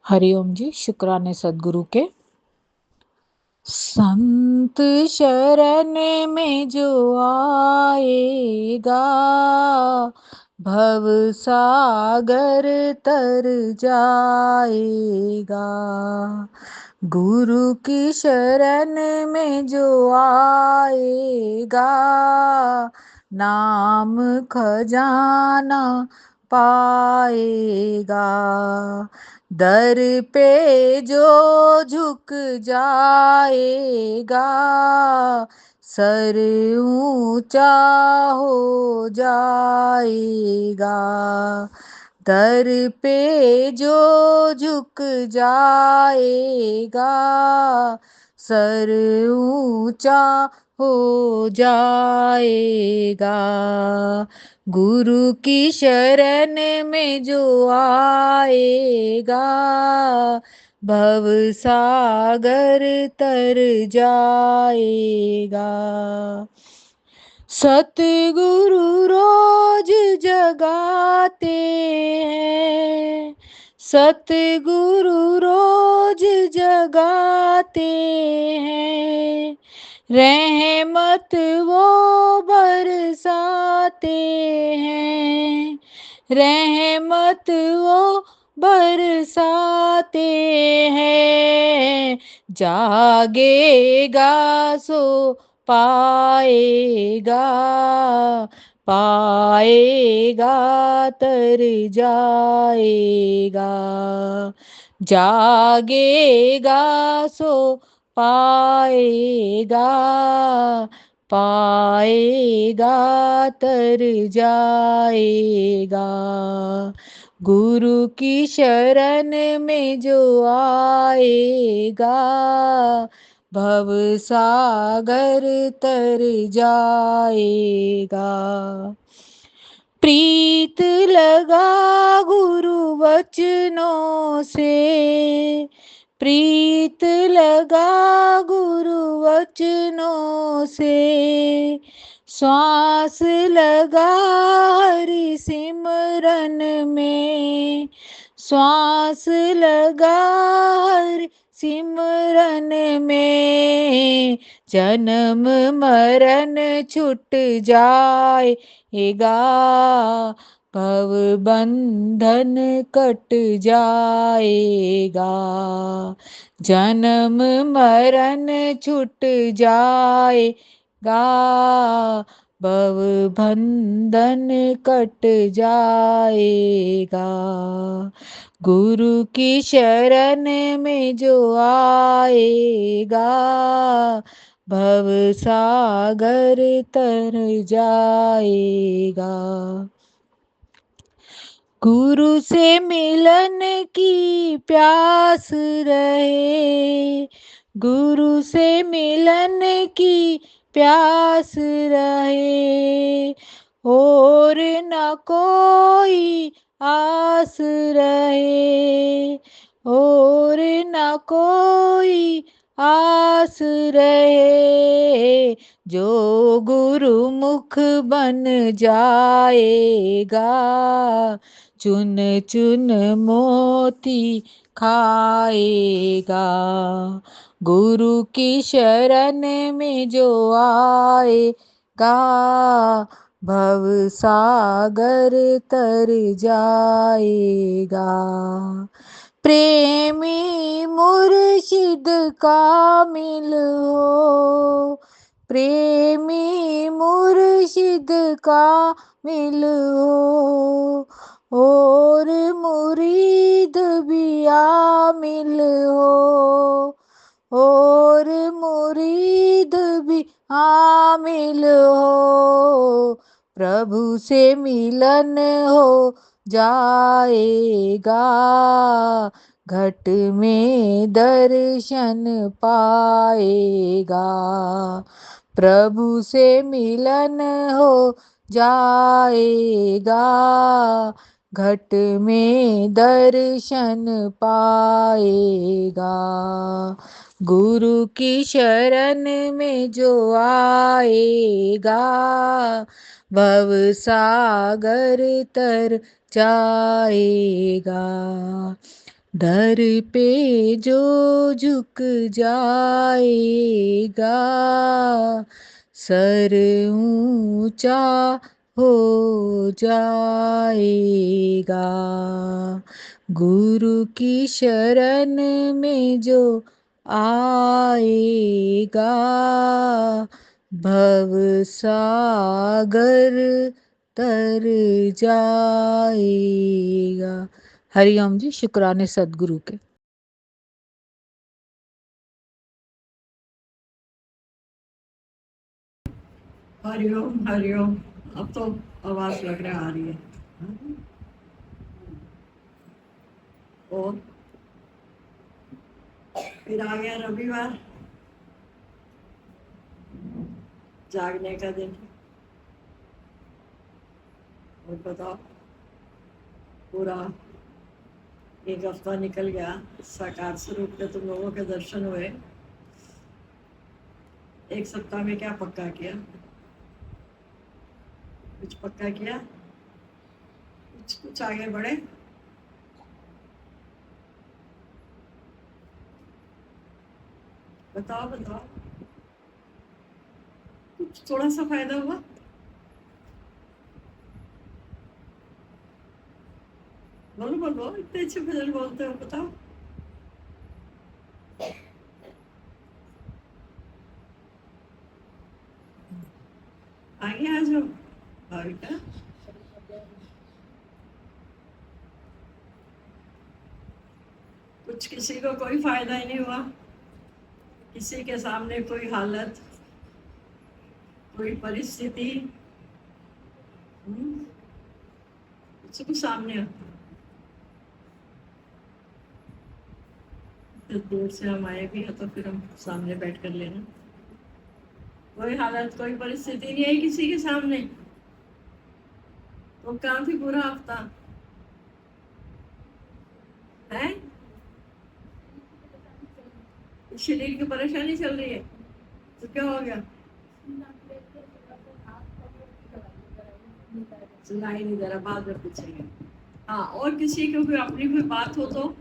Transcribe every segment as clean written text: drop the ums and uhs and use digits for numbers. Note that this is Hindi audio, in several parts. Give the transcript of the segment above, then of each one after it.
हरिओम जी। शुक्राने सदगुरु के। संत शरण में जो आएगा, भव सागर तर जाएगा। गुरु की शरण में जो आएगा, नाम खजाना पाएगा। दर पे जो झुक जाएगा, सर ऊंचा हो जाएगा। दर पे जो झुक जाएगा, सर ऊंचा हो जाएगा। गुरु की शरण में जो आएगा, भव सागर तर जाएगा। सतगुरु रोज जगाते हैं, सतगुरु रोज जगाते हैं। रहमत वो बरसाते हैं, रहमत वो बरसाते हैं। जागेगा सो पाएगा, पाएगा तर जाएगा। जागेगा सो पाएगा, पाएगा तर जाएगा। गुरु की शरण में जो आएगा, भव सागर तर जाएगा। प्रीत लगा गुरु वचनों से, प्रीत लगा गुरु वचनों से। श्वास लगा हरि सिमरन में, श्वास लगा हरि सिमरन में। जन्म मरण छूट जाएगा, भव बंधन कट जाएगा। जन्म मरण छूट जाएगा, भव बंधन कट जाएगा। गुरु की शरण में जो आएगा, भव सागर तर जाएगा। गुरु से मिलन की प्यास रहे, गुरु से मिलन की प्यास रहे। और न कोई आस रहे, और न कोई आस रहे। जो गुरु मुख बन जाएगा, चुन चुन मोती खाएगा। गुरु की शरण में जो आएगा, भव सागर तर जाएगा। प्रेमी मुर्शिद कामिल हो, प्रेमी मुर्शिद कामिल हो। और मुरीद भी आमिल हो, और मुरीद भी आमिल हो। प्रभु से मिलन हो जाएगा, घट में दर्शन पाएगा। प्रभु से मिलन हो जाएगा, घट में दर्शन पाएगा। गुरु की शरण में जो आएगा, भव सागर तर जाएगा। दर पे जो झुक जाएगा, सर ऊंचा हो जाएगा। गुरु की शरण में जो आएगा, भव सागर तर जाएगा। हरिओम जी, शुक्राने सदगुरु के। हरिओम हरिओम। अब तो आवाज लग रहा आ रही है। और फिर आ गया रविवार, जागने का दिन। और बताओ, पूरा एक हफ्ता निकल गया, साकार स्वरूप के तुम लोगों के दर्शन हुए। एक सप्ताह में क्या पक्का किया? कुछ पक्का किया? कुछ आगे बढ़े? बताओ बताओ, कुछ थोड़ा सा फायदा हुआ? बोलो बोलो, इतने अच्छे भजन बोलते हो, बताओ। आगे आ जाओ। बेटा, कुछ किसी को कोई फायदा ही नहीं हुआ? किसी के सामने कोई हालत, कोई परिस्थिति कुछ सामने तो दूर से हम आए भी है तो फिर हम सामने बैठ कर लेना। कोई हालत, कोई परिस्थिति नहीं है किसी के सामने, तो कहाँ थी पूरा हफ्ता? है शरीर की परेशानी चल रही है, तो क्या हो गया? सुनाई नहीं दे रहा, बाद में पूछेंगे। हाँ, और किसी की कोई अपनी कोई बात हो तो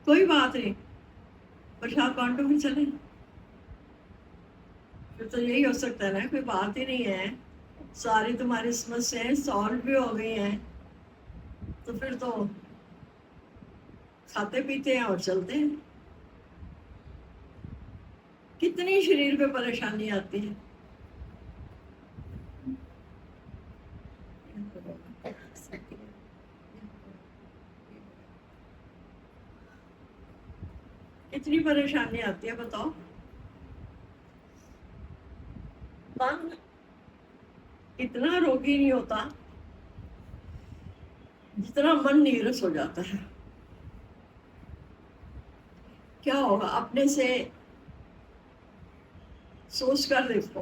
कोई बात नहीं, प्रसाद बांटो भी चले। फिर तो यही हो सकता है ना, कोई बात ही नहीं है, सारी तुम्हारी समस्याएं सॉल्व भी हो गई हैं, तो फिर तो खाते पीते हैं और चलते हैं। कितनी शरीर पे परेशानी आती है। कितनी परेशानी आती है, बताओ। मन इतना रोगी नहीं होता जितना मन नीरस हो जाता है। क्या होगा, अपने से सोच कर देखो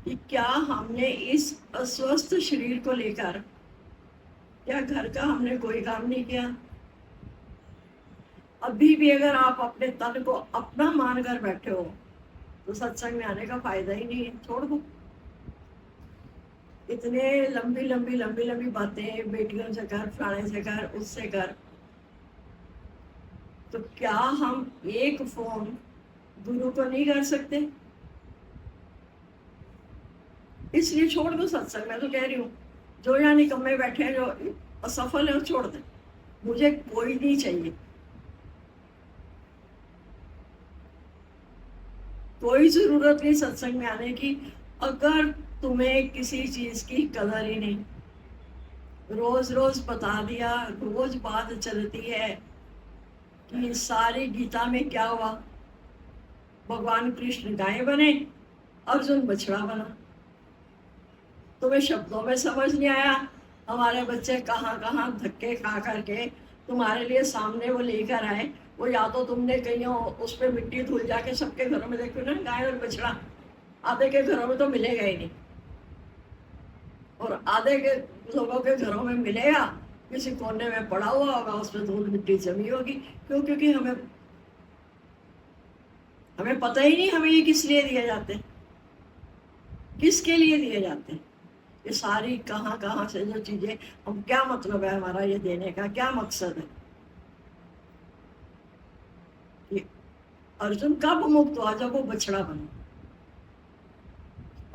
कि क्या हमने इस अस्वस्थ शरीर को लेकर, क्या घर का हमने कोई काम नहीं किया? अभी भी अगर आप अपने तन को अपना मान कर बैठे हो तो सत्संग में आने का फायदा ही नहीं है, छोड़ दो। इतने लंबी लंबी लंबी लंबी बातें, बेटियों से कर, फलाने से कर, उससे कर, तो क्या हम एक फोन गुरु को नहीं कर सकते? इसलिए छोड़ दो सत्संग। मैं तो कह रही हूँ, जो यहाँ निकम्मे बैठे हैं, जो असफल है, वो छोड़ दे। मुझे कोई नहीं चाहिए, कोई जरूरत नहीं सत्संग में आने की। अगर तुम्हें किसी चीज की कदर ही नहीं, रोज रोज बता दिया, रोज बात चलती है कि सारी गीता में क्या हुआ, भगवान कृष्ण गाय बने, अर्जुन बछड़ा बना। तुम्हें शब्दों में समझ नहीं आया, हमारे बच्चे कहाँ कहाँ धक्के खा करके तुम्हारे लिए सामने वो लेकर आए। वो या तो तुमने कहीं उस पर मिट्टी धुल जाके, सबके घरों में देखो ना गाय और बछड़ा, आधे के घरों में तो मिलेगा ही नहीं, और आधे के लोगों के घरों में मिलेगा, किसी कोने में पड़ा हुआ होगा, उस पर धूल मिट्टी जमी होगी। क्यों? क्योंकि हमें हमें पता ही नहीं हमें ये किस लिए दिए जाते हैं, किसके लिए दिए जाते हैं। ये सारी कहाँ कहाँ से जो चीजें, हम क्या मतलब है हमारा ये देने का, क्या मकसद है? ये अर्जुन कब मुक्त हुआ? जब वो बछड़ा बना।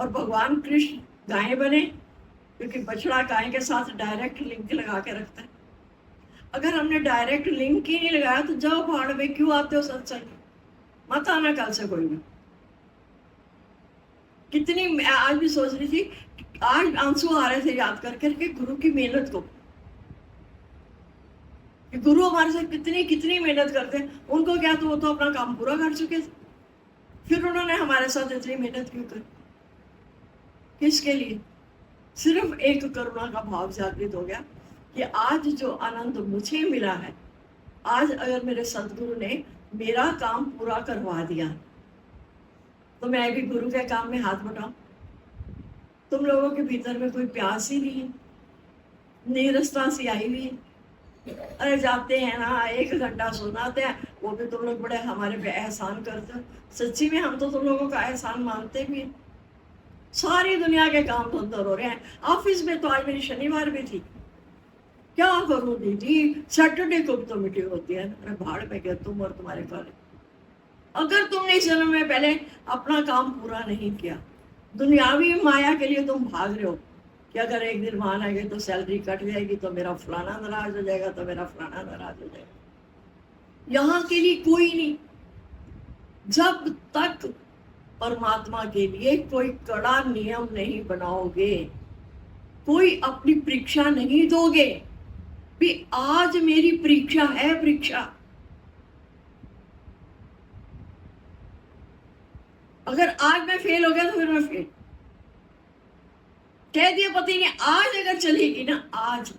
और भगवान कृष्ण गाय बने क्योंकि बछड़ा गाय के साथ डायरेक्ट लिंक लगा के रखता है। अगर हमने डायरेक्ट लिंक ही नहीं लगाया तो जाओ पहाड़ में, क्यों आते हो सत्संग? मत आना कल से कोई भी। कितनी, मैं आज भी सोच रही थी, आज आंसू आ रहे थे याद कर करके गुरु की मेहनत को, कि गुरु हमारे साथ कितनी कितनी मेहनत करते हैं। उनको क्या, तो वो तो अपना काम पूरा कर चुके थे, फिर उन्होंने हमारे साथ इतनी मेहनत क्यों करी? किसके लिए? सिर्फ एक करुणा का भाव जागृत हो गया कि आज जो आनंद मुझे मिला है, आज अगर मेरे सदगुरु ने मेरा काम पूरा करवा दिया तो मैं भी गुरु के काम में हाथ बटाऊं। तुम लोगों के भीतर में कोई प्यास ही नहीं है, नीरसता सी आई हुई है। अरे जाते हैं ना, 1 घंटा सुनाते हैं, वो भी तुम लोग बड़े हमारे पे एहसान करते हो। सच्ची में हम तो तुम लोगों का एहसान मानते भी हैं। सारी दुनिया के काम तो अंदर हो रहे हैं। ऑफिस में तो आज मेरी शनिवार भी थी, क्या करूं दीदी, सैटरडे को भी तो मीटिंग होती है। अरे भाड़ में गया तुम और तुम्हारे कॉलेज। अगर तुमने इस जन्म में पहले अपना काम पूरा नहीं किया, दुनियावी माया के लिए तुम भाग रहे हो कि अगर एक दिन मान आएगी तो सैलरी कट जाएगी, तो मेरा फलाना नाराज हो जाएगा, तो मेरा फलाना नाराज हो जाएगा। यहाँ के लिए कोई नहीं। जब तक परमात्मा के लिए कोई कड़ा नियम नहीं बनाओगे, कोई अपनी परीक्षा नहीं दोगे भी आज मेरी परीक्षा है, परीक्षा। अगर आज मैं फेल हो गया तो फिर मैं फेल। कह दिया पति ने, आज अगर चलेगी ना, आज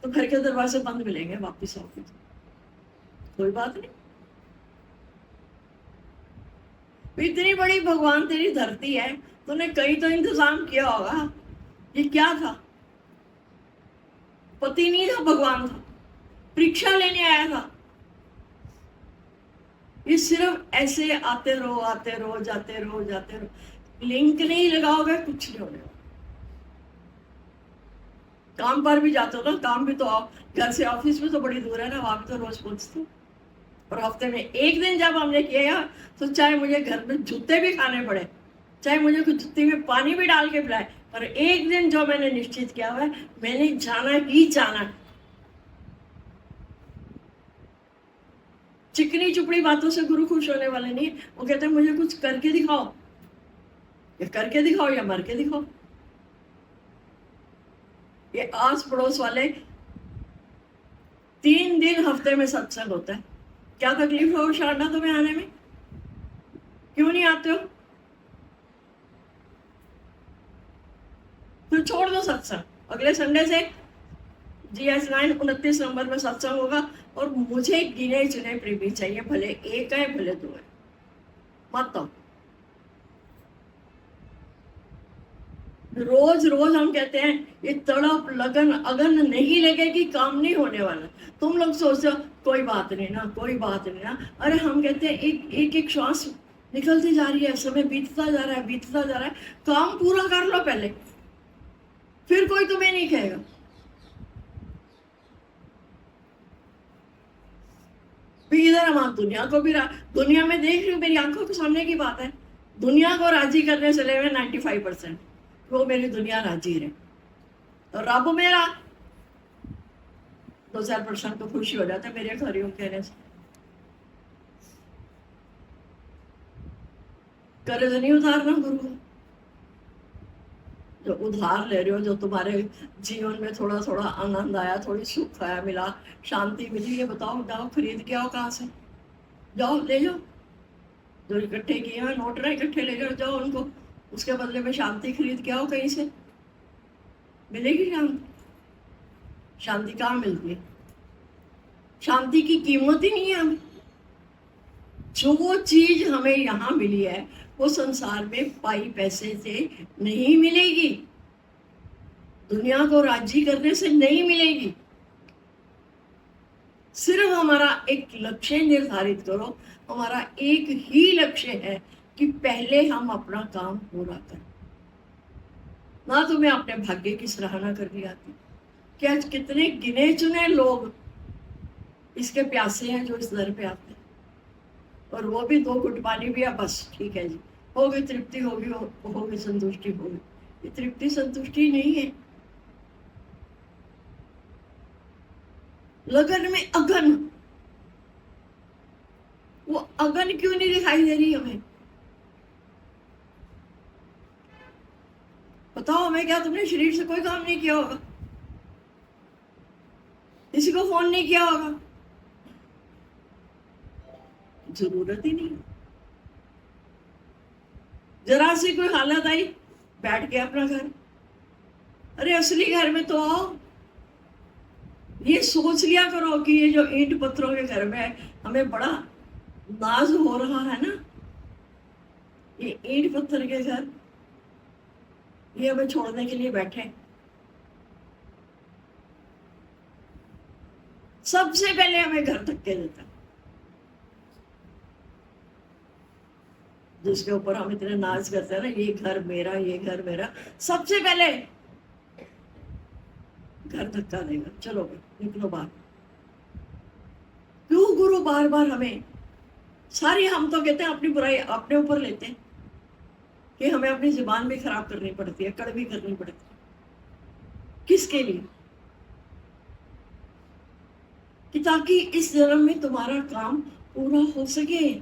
तो घर के दरवाजे बंद मिलेंगे, वापिस ऑफिस, कोई बात नहीं। इतनी बड़ी भगवान तेरी धरती है, तूने कहीं तो इंतजाम किया होगा। ये क्या था? पति नहीं था, भगवान था, परीक्षा लेने आया था। ये सिर्फ ऐसे आते रहो, आते रहो, जाते रहो, जाते रहो, लिंक नहीं लगाओगे कुछ नहीं होने। काम पर भी जाते हो ना, काम भी तो घर से ऑफिस में तो बड़ी दूर है ना, वहां भी तो रोज पहुंचते हो। और हफ्ते में एक दिन जब हमने किया तो चाहे मुझे घर में जूते भी खाने पड़े, चाहे मुझे कुछ जूती में पानी भी डाल के पिलाए, पर एक दिन जो मैंने निश्चित किया हुआ है, मैंने जाना ही जाना। चिकनी चुपड़ी बातों से गुरु खुश होने वाले नहीं। वो कहते हैं मुझे कुछ करके दिखाओ, या करके दिखाओ या मर के दिखाओ। ये आस पड़ोस वाले 3 दिन हफ्ते में सत्संग होता है। क्या तकलीफ हो शारदा तुम्हें आने में? क्यों नहीं आते हो? तो छोड़ दो सत्संग। अगले संडे से GS9 29 नंबर में सत्संग होगा, और मुझे गिने चुने प्रेमी चाहिए, भले एक है भले 2 है, मत तो। रोज रोज हम कहते हैं ये तड़प लगन अगन नहीं लगेगी, काम नहीं होने वाला। तुम लोग सोचते हो कोई बात नहीं ना, कोई बात नहीं ना। अरे हम कहते हैं एक एक श्वास निकलती जा रही है, समय बीतता जा रहा है, बीतता जा रहा है। काम पूरा कर लो पहले, फिर कोई तुम्हें नहीं कहेगा। इधर हम दुनिया को भी, दुनिया में देख रही हूँ, मेरी आंखों के सामने की बात है, दुनिया को राजी करने चले हुए 95%, वो मेरी दुनिया राजी रहे। तो रब मेरा 2-4% तो खुशी हो जाता है मेरे खरियों कहने से। कर्ज नहीं उतारना गुरु का। जो उधार ले रहे हो, जो तुम्हारे जीवन में थोड़ा थोड़ा आनंद आया, थोड़ी सुख आया, मिला, शांति मिली, ये बताओ, जाओ खरीद के आओ, कहाँ से जाओ, ले जाओ। जो इकट्ठे किए हैं नोट ना, इकट्ठे ले जाओ, जाओ उनको, उसके बदले में शांति खरीद के आओ कहीं से। मिलेगी शांति? शांति कहाँ मिलती है? शांति की कीमत ही नहीं है हमें। जो चीज हमें यहाँ मिली है वो संसार में पाई पैसे से नहीं मिलेगी, दुनिया को राजी करने से नहीं मिलेगी। सिर्फ हमारा एक लक्ष्य निर्धारित करो। हमारा एक ही लक्ष्य है कि पहले हम अपना काम पूरा करें। ना तुम्हें अपने भाग्य की सराहना करनी आती। क्या कितने गिने चुने लोग इसके प्यासे हैं जो इस दर पे आते हैं, और वो भी 2 घुट पानी भी है, बस ठीक है जी, हो गई तृप्ति, होगी होगी संतुष्टि होगी। ये तृप्ति संतुष्टि नहीं है। लगन में अगन, वो अगन क्यों नहीं दिखाई दे रही हमें? बताओ हमें, क्या तुमने शरीर से कोई काम नहीं किया होगा? किसी को फोन नहीं किया होगा? जरूरत ही नहीं। जरा सी कोई हालत आई, बैठ गया अपना घर। अरे असली घर में तो आओ। ये सोच लिया करो कि ये जो ईंट पत्थरों के घर में है, हमें बड़ा नाज हो रहा है ना, ये ईंट पत्थर के घर ये हमें छोड़ने के लिए बैठे। सबसे पहले हमें घर धक्के देता है, जिसके ऊपर हम इतने नाज करते हैं ना, ये घर मेरा, ये घर मेरा, सबसे पहले घर धक्का देगा। चलो भाई निकलो बाहर। क्यों गुरु बार बार हमें सारी, हम तो कहते हैं अपनी बुराई अपने ऊपर लेते हैं कि हमें अपनी जुबान भी खराब करनी पड़ती है, कड़वी करनी पड़ती है। किसके लिए? कि ताकि इस जन्म में तुम्हारा काम पूरा हो सके।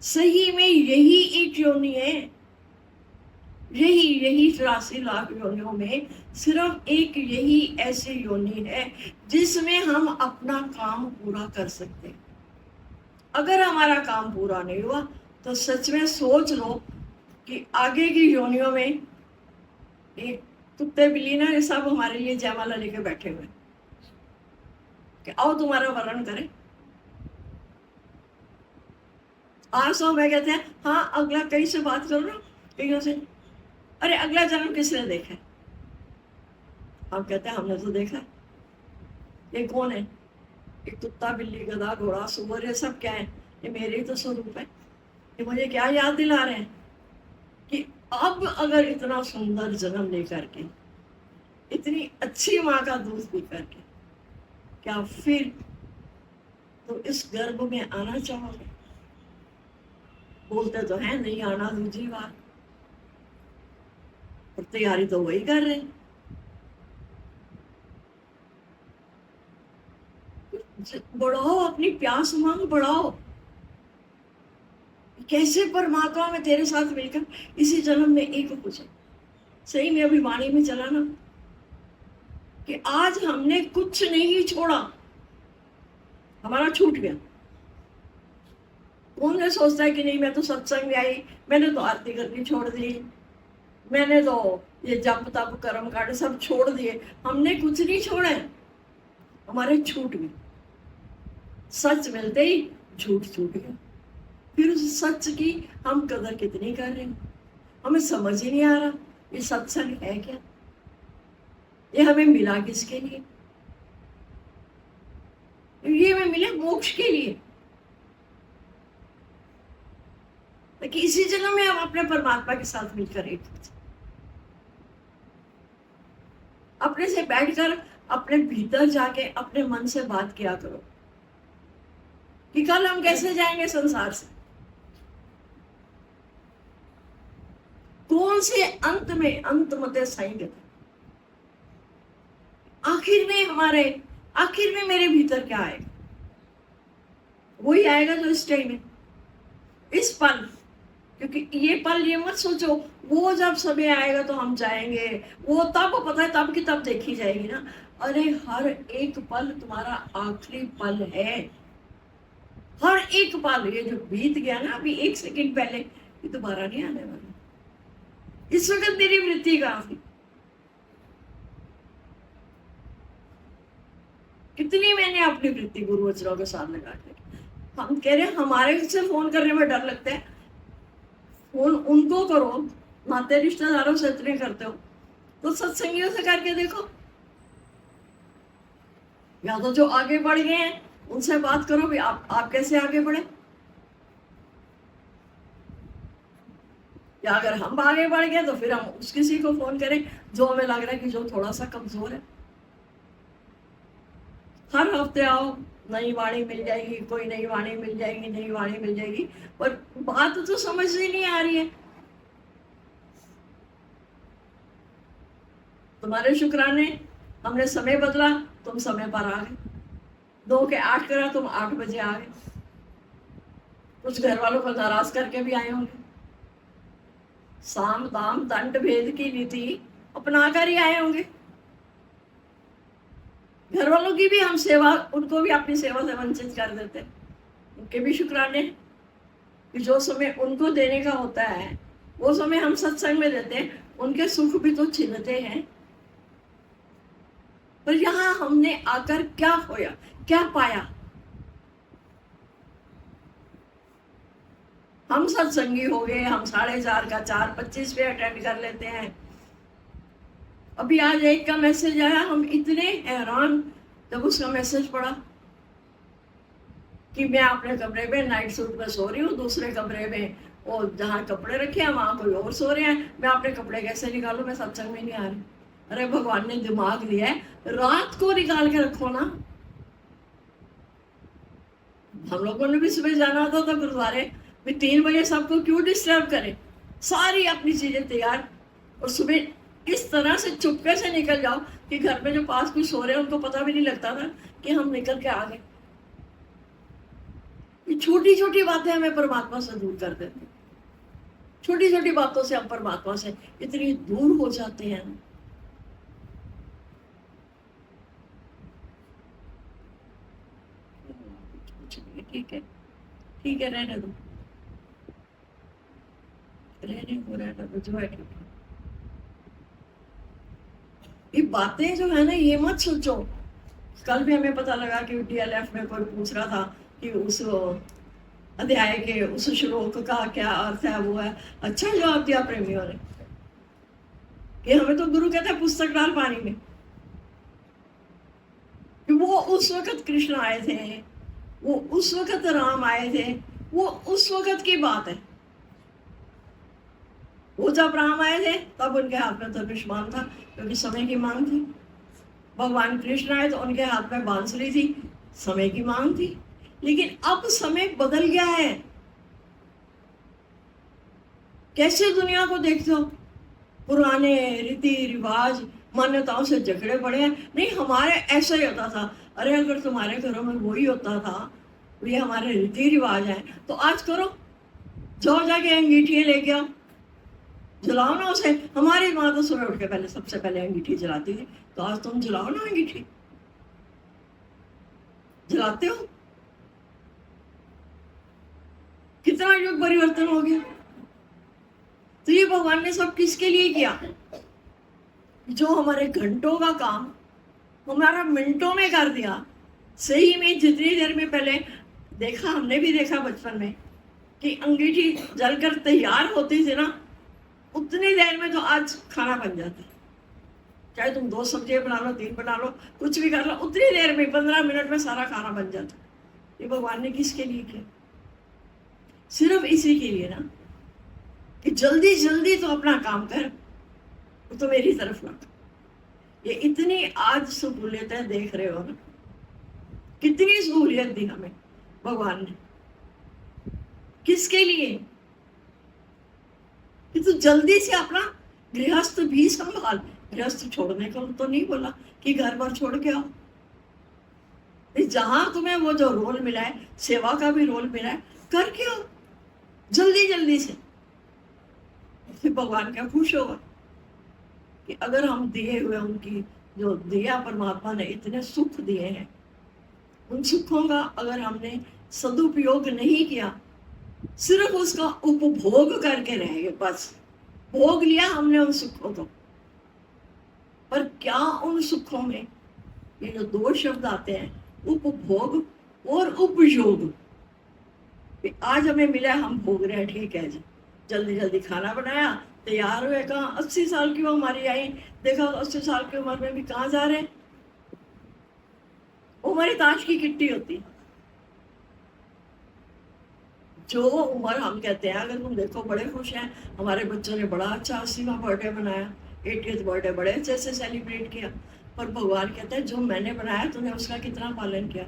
सही में यही एक योनि है, यही 84 लाख योनियों में सिर्फ एक यही ऐसी योनि है जिसमें हम अपना काम पूरा कर सकते हैं। अगर हमारा काम पूरा नहीं हुआ तो सच में सोच लो कि आगे की योनियों में एक कुत्ते बिल्ली ना, ये सब हमारे लिए जयमाला लेके बैठे हुए कि आओ तुम्हारा वर्ण करें। आज तो मैं कहते हैं हाँ अगला, कहीं से बात करो ना, कहीं से, अरे अगला जन्म किसने देखा है? हम कहते हैं हमने तो देखा। ये कौन है? ये कुत्ता बिल्ली गधा घोड़ा सुअर, ये सब क्या है? ये मेरे ही तो स्वरूप है। ये मुझे क्या याद दिला रहे हैं कि अब अगर इतना सुंदर जन्म लेकर के, इतनी अच्छी माँ का दूध पी करके, क्या फिर तो इस गर्भ में आना चाहोगे? बोलते तो है नहीं आना दूसरी बार, और तैयारी तो वही कर रहे हैं। बढ़ाओ अपनी प्यास मांग, बढ़ाओ। कैसे परमात्मा में तेरे साथ मिलकर इसी जन्म में एक हो जाए। सही में अभी वाणी में चला ना कि आज हमने कुछ नहीं छोड़ा, हमारा छूट गया। कौन ये सोचता है कि नहीं मैं तो सत्संग में आई, मैंने तो आरती करनी छोड़ दी, मैंने तो ये जप तप कर्म कांड सब छोड़ दिए। हमने कुछ नहीं छोड़े, हमारे छूट गए। सच मिलते ही झूठ छूट गया। फिर उस सच की हम कदर कितनी कर रहे हैं, हमें समझ ही नहीं आ रहा ये सत्संग है क्या, ये हमें मिला किसके लिए? ये हमें मिले मोक्ष के लिए, ताकि इसी जन्म में हम अपने परमात्मा के साथ मिलकर एक अपने से बैठकर अपने भीतर जाके अपने मन से बात किया करो कि कल हम कैसे जाएंगे संसार से, कौन से अंत में अंत मते साएंगे, आखिर में मेरे भीतर क्या आएगा? वही आएगा जो इस टाइम में, इस पल। क्योंकि ये पल ये मत सोचो वो जब समय आएगा तो हम जाएंगे, वो तब पता है, तब की तब देखी जाएगी ना। अरे हर एक पल तुम्हारा आखिरी पल है, हर एक पल। ये जो बीत गया ना अभी 1 सेकंड पहले, ये दोबारा नहीं आने वाला। इस वक्त मेरी वृत्ति कहाँ थी, कितनी मैंने अपनी वृत्ति गुरु वचनों के साथ लगा के। हम कह रहे हमारे से फोन करने में डर लगता है, फोन उनको करो, नाते रिश्तेदारों से इतने करते हो तो सत्संगियों से करके देखो, या तो जो आगे बढ़ गए हैं उनसे बात करो भी आप कैसे आगे बढ़े। या अगर हम आगे बढ़ गए तो फिर हम उस किसी को फोन करें जो हमें लग रहा है कि जो थोड़ा सा कमजोर है। हर हफ्ते आओ, नई वाणी मिल जाएगी, कोई नई वाणी मिल जाएगी, नई वाणी मिल जाएगी, पर बात तो समझ ही नहीं आ रही है। तुम्हारे शुक्राने, हमने समय बदला, तुम समय पर आ गए। 2 के 8 करा, तुम 8 बजे आ गए। कुछ घर वालों को नाराज करके भी आए होंगे। साम दाम दंड भेद की नीति अपना कर ही आए होंगे। घर वालों की भी हम सेवा, उनको भी अपनी सेवा से वंचित कर देते। उनके भी शुक्राने कि जो समय उनको देने का होता है वो समय हम सत्संग में देते हैं। उनके सुख भी तो छिनते हैं। पर यहाँ हमने आकर क्या खोया, क्या पाया? हम सत्संगी हो गए, हम 4:30 का 4:25 पे अटेंड कर लेते हैं। अभी आज एक का मैसेज आया, हम इतने हैरान जब उसका मैसेज पढ़ा कि मैं अपने कमरे में नाइट सूट में सो रही हूँ, दूसरे कमरे में वो जहाँ कपड़े रखे हैं वहां कोई और सो रहे हैं, मैं अपने कपड़े कैसे निकालूं, मैं सत्संग में नहीं आ रही। अरे भगवान ने दिमाग दिया है, रात को निकाल के रखो ना। हम लोगों ने भी सुबह जाना होता था गुरुद्वारे में, 3 बजे सबको क्यों डिस्टर्ब करें? सारी अपनी चीजें तैयार, और सुबह इस तरह से चुपके से निकल जाओ कि घर में जो पास कोई सो रहे हैं उनको पता भी नहीं लगता था कि हम निकल के आ गए। ये छोटी छोटी बातें हमें परमात्मा से दूर कर देती। छोटी छोटी बातों से हम परमात्मा से इतनी दूर हो जाते हैं। ठीक है, ठीक है, रहने दो, रहने दो, जो है ठीक है। ये बातें जो है ना, ये मत सोचो। कल भी हमें पता लगा कि DLF में कोई पूछ रहा था कि उस अध्याय के उस श्लोक का क्या अर्थ है। वो है अच्छा जवाब दिया प्रेमियों ने कि हमें तो गुरु कहता है पुस्तक डाल पानी में। कि वो उस वक्त कृष्ण आए थे, वो उस वक्त राम आए थे, वो उस वक्त की बात है। वो जब राम आए थे तब उनके हाथ में धनुष्मान था क्योंकि समय की मांग थी। भगवान कृष्ण आए तो उनके हाथ में बांसुरी थी, समय की मांग थी। लेकिन अब समय बदल गया है। कैसे दुनिया को देखते हो? पुराने रीति रिवाज मान्यताओं से झगड़े पड़े हैं। नहीं, हमारे ऐसा ही होता था। अरे अगर तुम्हारे घरों में वही होता था, ये हमारे रीति रिवाज हैं, तो आज करो, जाओ जाके अंगीठियां लेके आओ, जलाओ ना उसे। हमारी माँ तो सुबह उठ के पहले सबसे पहले अंगीठी जलाती थी, तो आज तुम जलाओ ना अंगीठी। जलाते हो? कितना युग परिवर्तन हो गया। तो ये भगवान ने सब किसके लिए किया? जो हमारे घंटों का काम हमारा मिनटों में कर दिया। सही में जितनी देर में पहले देखा, हमने भी देखा बचपन में कि अंगीठी जलकर तैयार होती थी ना, उतनी देर में तो आज खाना बन जाता है। चाहे तुम 2 सब्जियां बना लो, 3 बना लो, कुछ भी कर लो, उतनी देर में 15 मिनट में सारा खाना बन जाता है। ये भगवान ने किसके लिए किया? सिर्फ इसी के लिए ना कि जल्दी जल्दी तो अपना काम कर, तो मेरी तरफ लौट। ये इतनी आज सहूलियतें देख रहे हो ना, कितनी सहूलियत दी हमें भगवान ने। किसके लिए? कि तू जल्दी से अपना गृहस्थ भी संभाल। गृहस्थ छोड़ने को तो नहीं बोला कि घर बार छोड़ के आओ। जहां तुम्हें वो जो रोल मिला है, सेवा का भी रोल मिला है, करके आओ जल्दी जल्दी से। फिर भगवान क्या खुश होगा कि अगर हम दिए हुए उनकी जो दिया परमात्मा ने इतने सुख दिए हैं, उन सुखों का अगर हमने सदुपयोग नहीं किया, सिर्फ उसका उपभोग करके रह गए, बस भोग लिया हमने उन सुखों को। पर क्या उन सुखों में ये जो 2 शब्द आते हैं, उपभोग और उपयोग, आज हमें मिला, हम भोग रहे हैं, ठीक है जी, जल्दी जल्दी खाना बनाया, तैयार हुए, कहाँ 80 साल की वो हमारी आई, देखा 80 साल की उम्र में भी कहाँ जा रहे हैं। वो हमारी ताश की किट्टी होती, जो उम्र हम कहते हैं, अगर तुम देखो बड़े खुश हैं, हमारे बच्चों ने बड़ा अच्छा 80वां बर्थडे बनाया, 80th बर्थडे बड़े अच्छे से सेलिब्रेट किया, पर भगवान कहता है जो मैंने बनाया तूने उसका कितना पालन किया?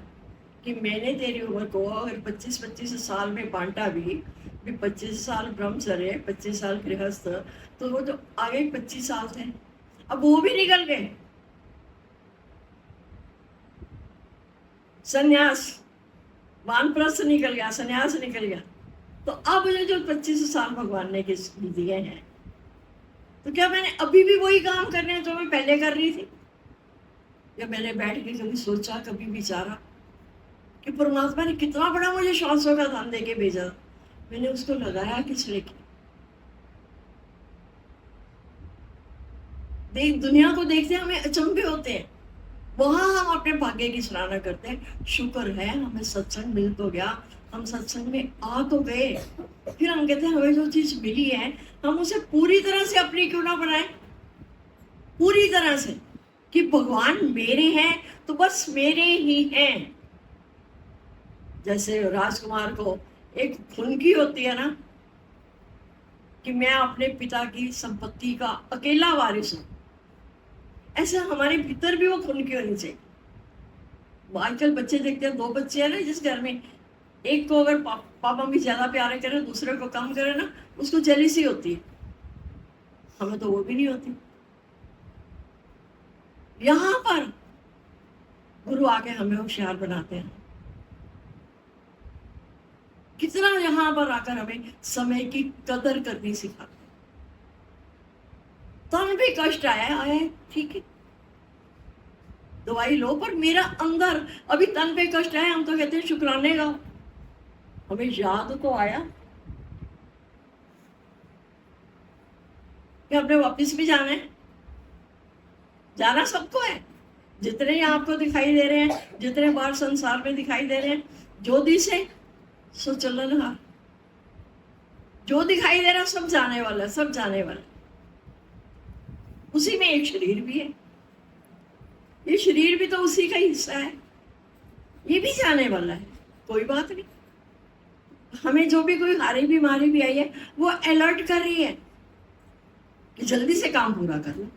कि मैंने तेरी उम्र को अगर 25-25 साल में बांटा भी 25 साल ब्रह्मचर्य, 25 साल गृहस्थ, तो वो जो आगे 25 साल थे, अब वो भी निकल गए। संन्यास, वानप्रस्थ निकल गया, संन्यास निकल गया, तो अब ये जो 25 साल भगवान ने किस दिए हैं, तो क्या मैंने अभी भी वही काम करने हैं जो मैं पहले कर रही थी? या मैंने बैठ के कभी सोचा, कभी विचारा कि परमात्मा ने कितना बड़ा मुझे श्वासों का दान देके भेजा, मैंने उसको लगाया किस लेके? दुनिया को देखते हैं, हमें अचंभे होते हैं, वहां हम अपने भाग्य की सराहना करते हैं, शुक्र है हमें सत्संग मिल तो गया, हम सत्संग में आ तो गए। फिर हम कहते हैं हमें जो चीज मिली है हम उसे पूरी तरह से अपनी क्यों ना बनाए, पूरी तरह से, कि भगवान मेरे हैं तो बस मेरे ही हैं। जैसे राजकुमार को एक खुनकी होती है ना, कि मैं अपने पिता की संपत्ति का अकेला वारिस हूं, ऐसे हमारे भीतर भी वो खुनकी होनी चाहिए। आजकल बच्चे देखते हैं, 2 बच्चे हैं ना जिस घर में, एक को अगर पापा मम्मी ज्यादा प्यार करे, दूसरे को कम करे ना, उसको जेलिसी होती है। हमें तो वो भी नहीं होती। यहां पर गुरु आके हमें होशियार बनाते हैं, कितना यहां पर आकर हमें समय की कदर करनी सिखाते हैं। तन भी कष्ट आया ठीक है, दवाई लो, पर मेरा अंदर अभी तन पे कष्ट आया, हम तो कहते हैं शुक्राने गाओ, हमें याद तो आया कि हमने वापस भी जाना है, जाना सबको है। जितने यहाँ आपको दिखाई दे रहे हैं, जितने बार संसार में दिखाई दे रहे हैं, जो दिसे सो चलन हार, जो दिखाई दे रहा सब जाने वाला, सब जाने वाला। उसी में एक शरीर भी है, ये शरीर भी तो उसी का हिस्सा है, ये भी जाने वाला है, कोई बात नहीं। हमें जो भी कोई हारी बीमारी भी आई है, वो अलर्ट कर रही है कि जल्दी से काम पूरा कर लो,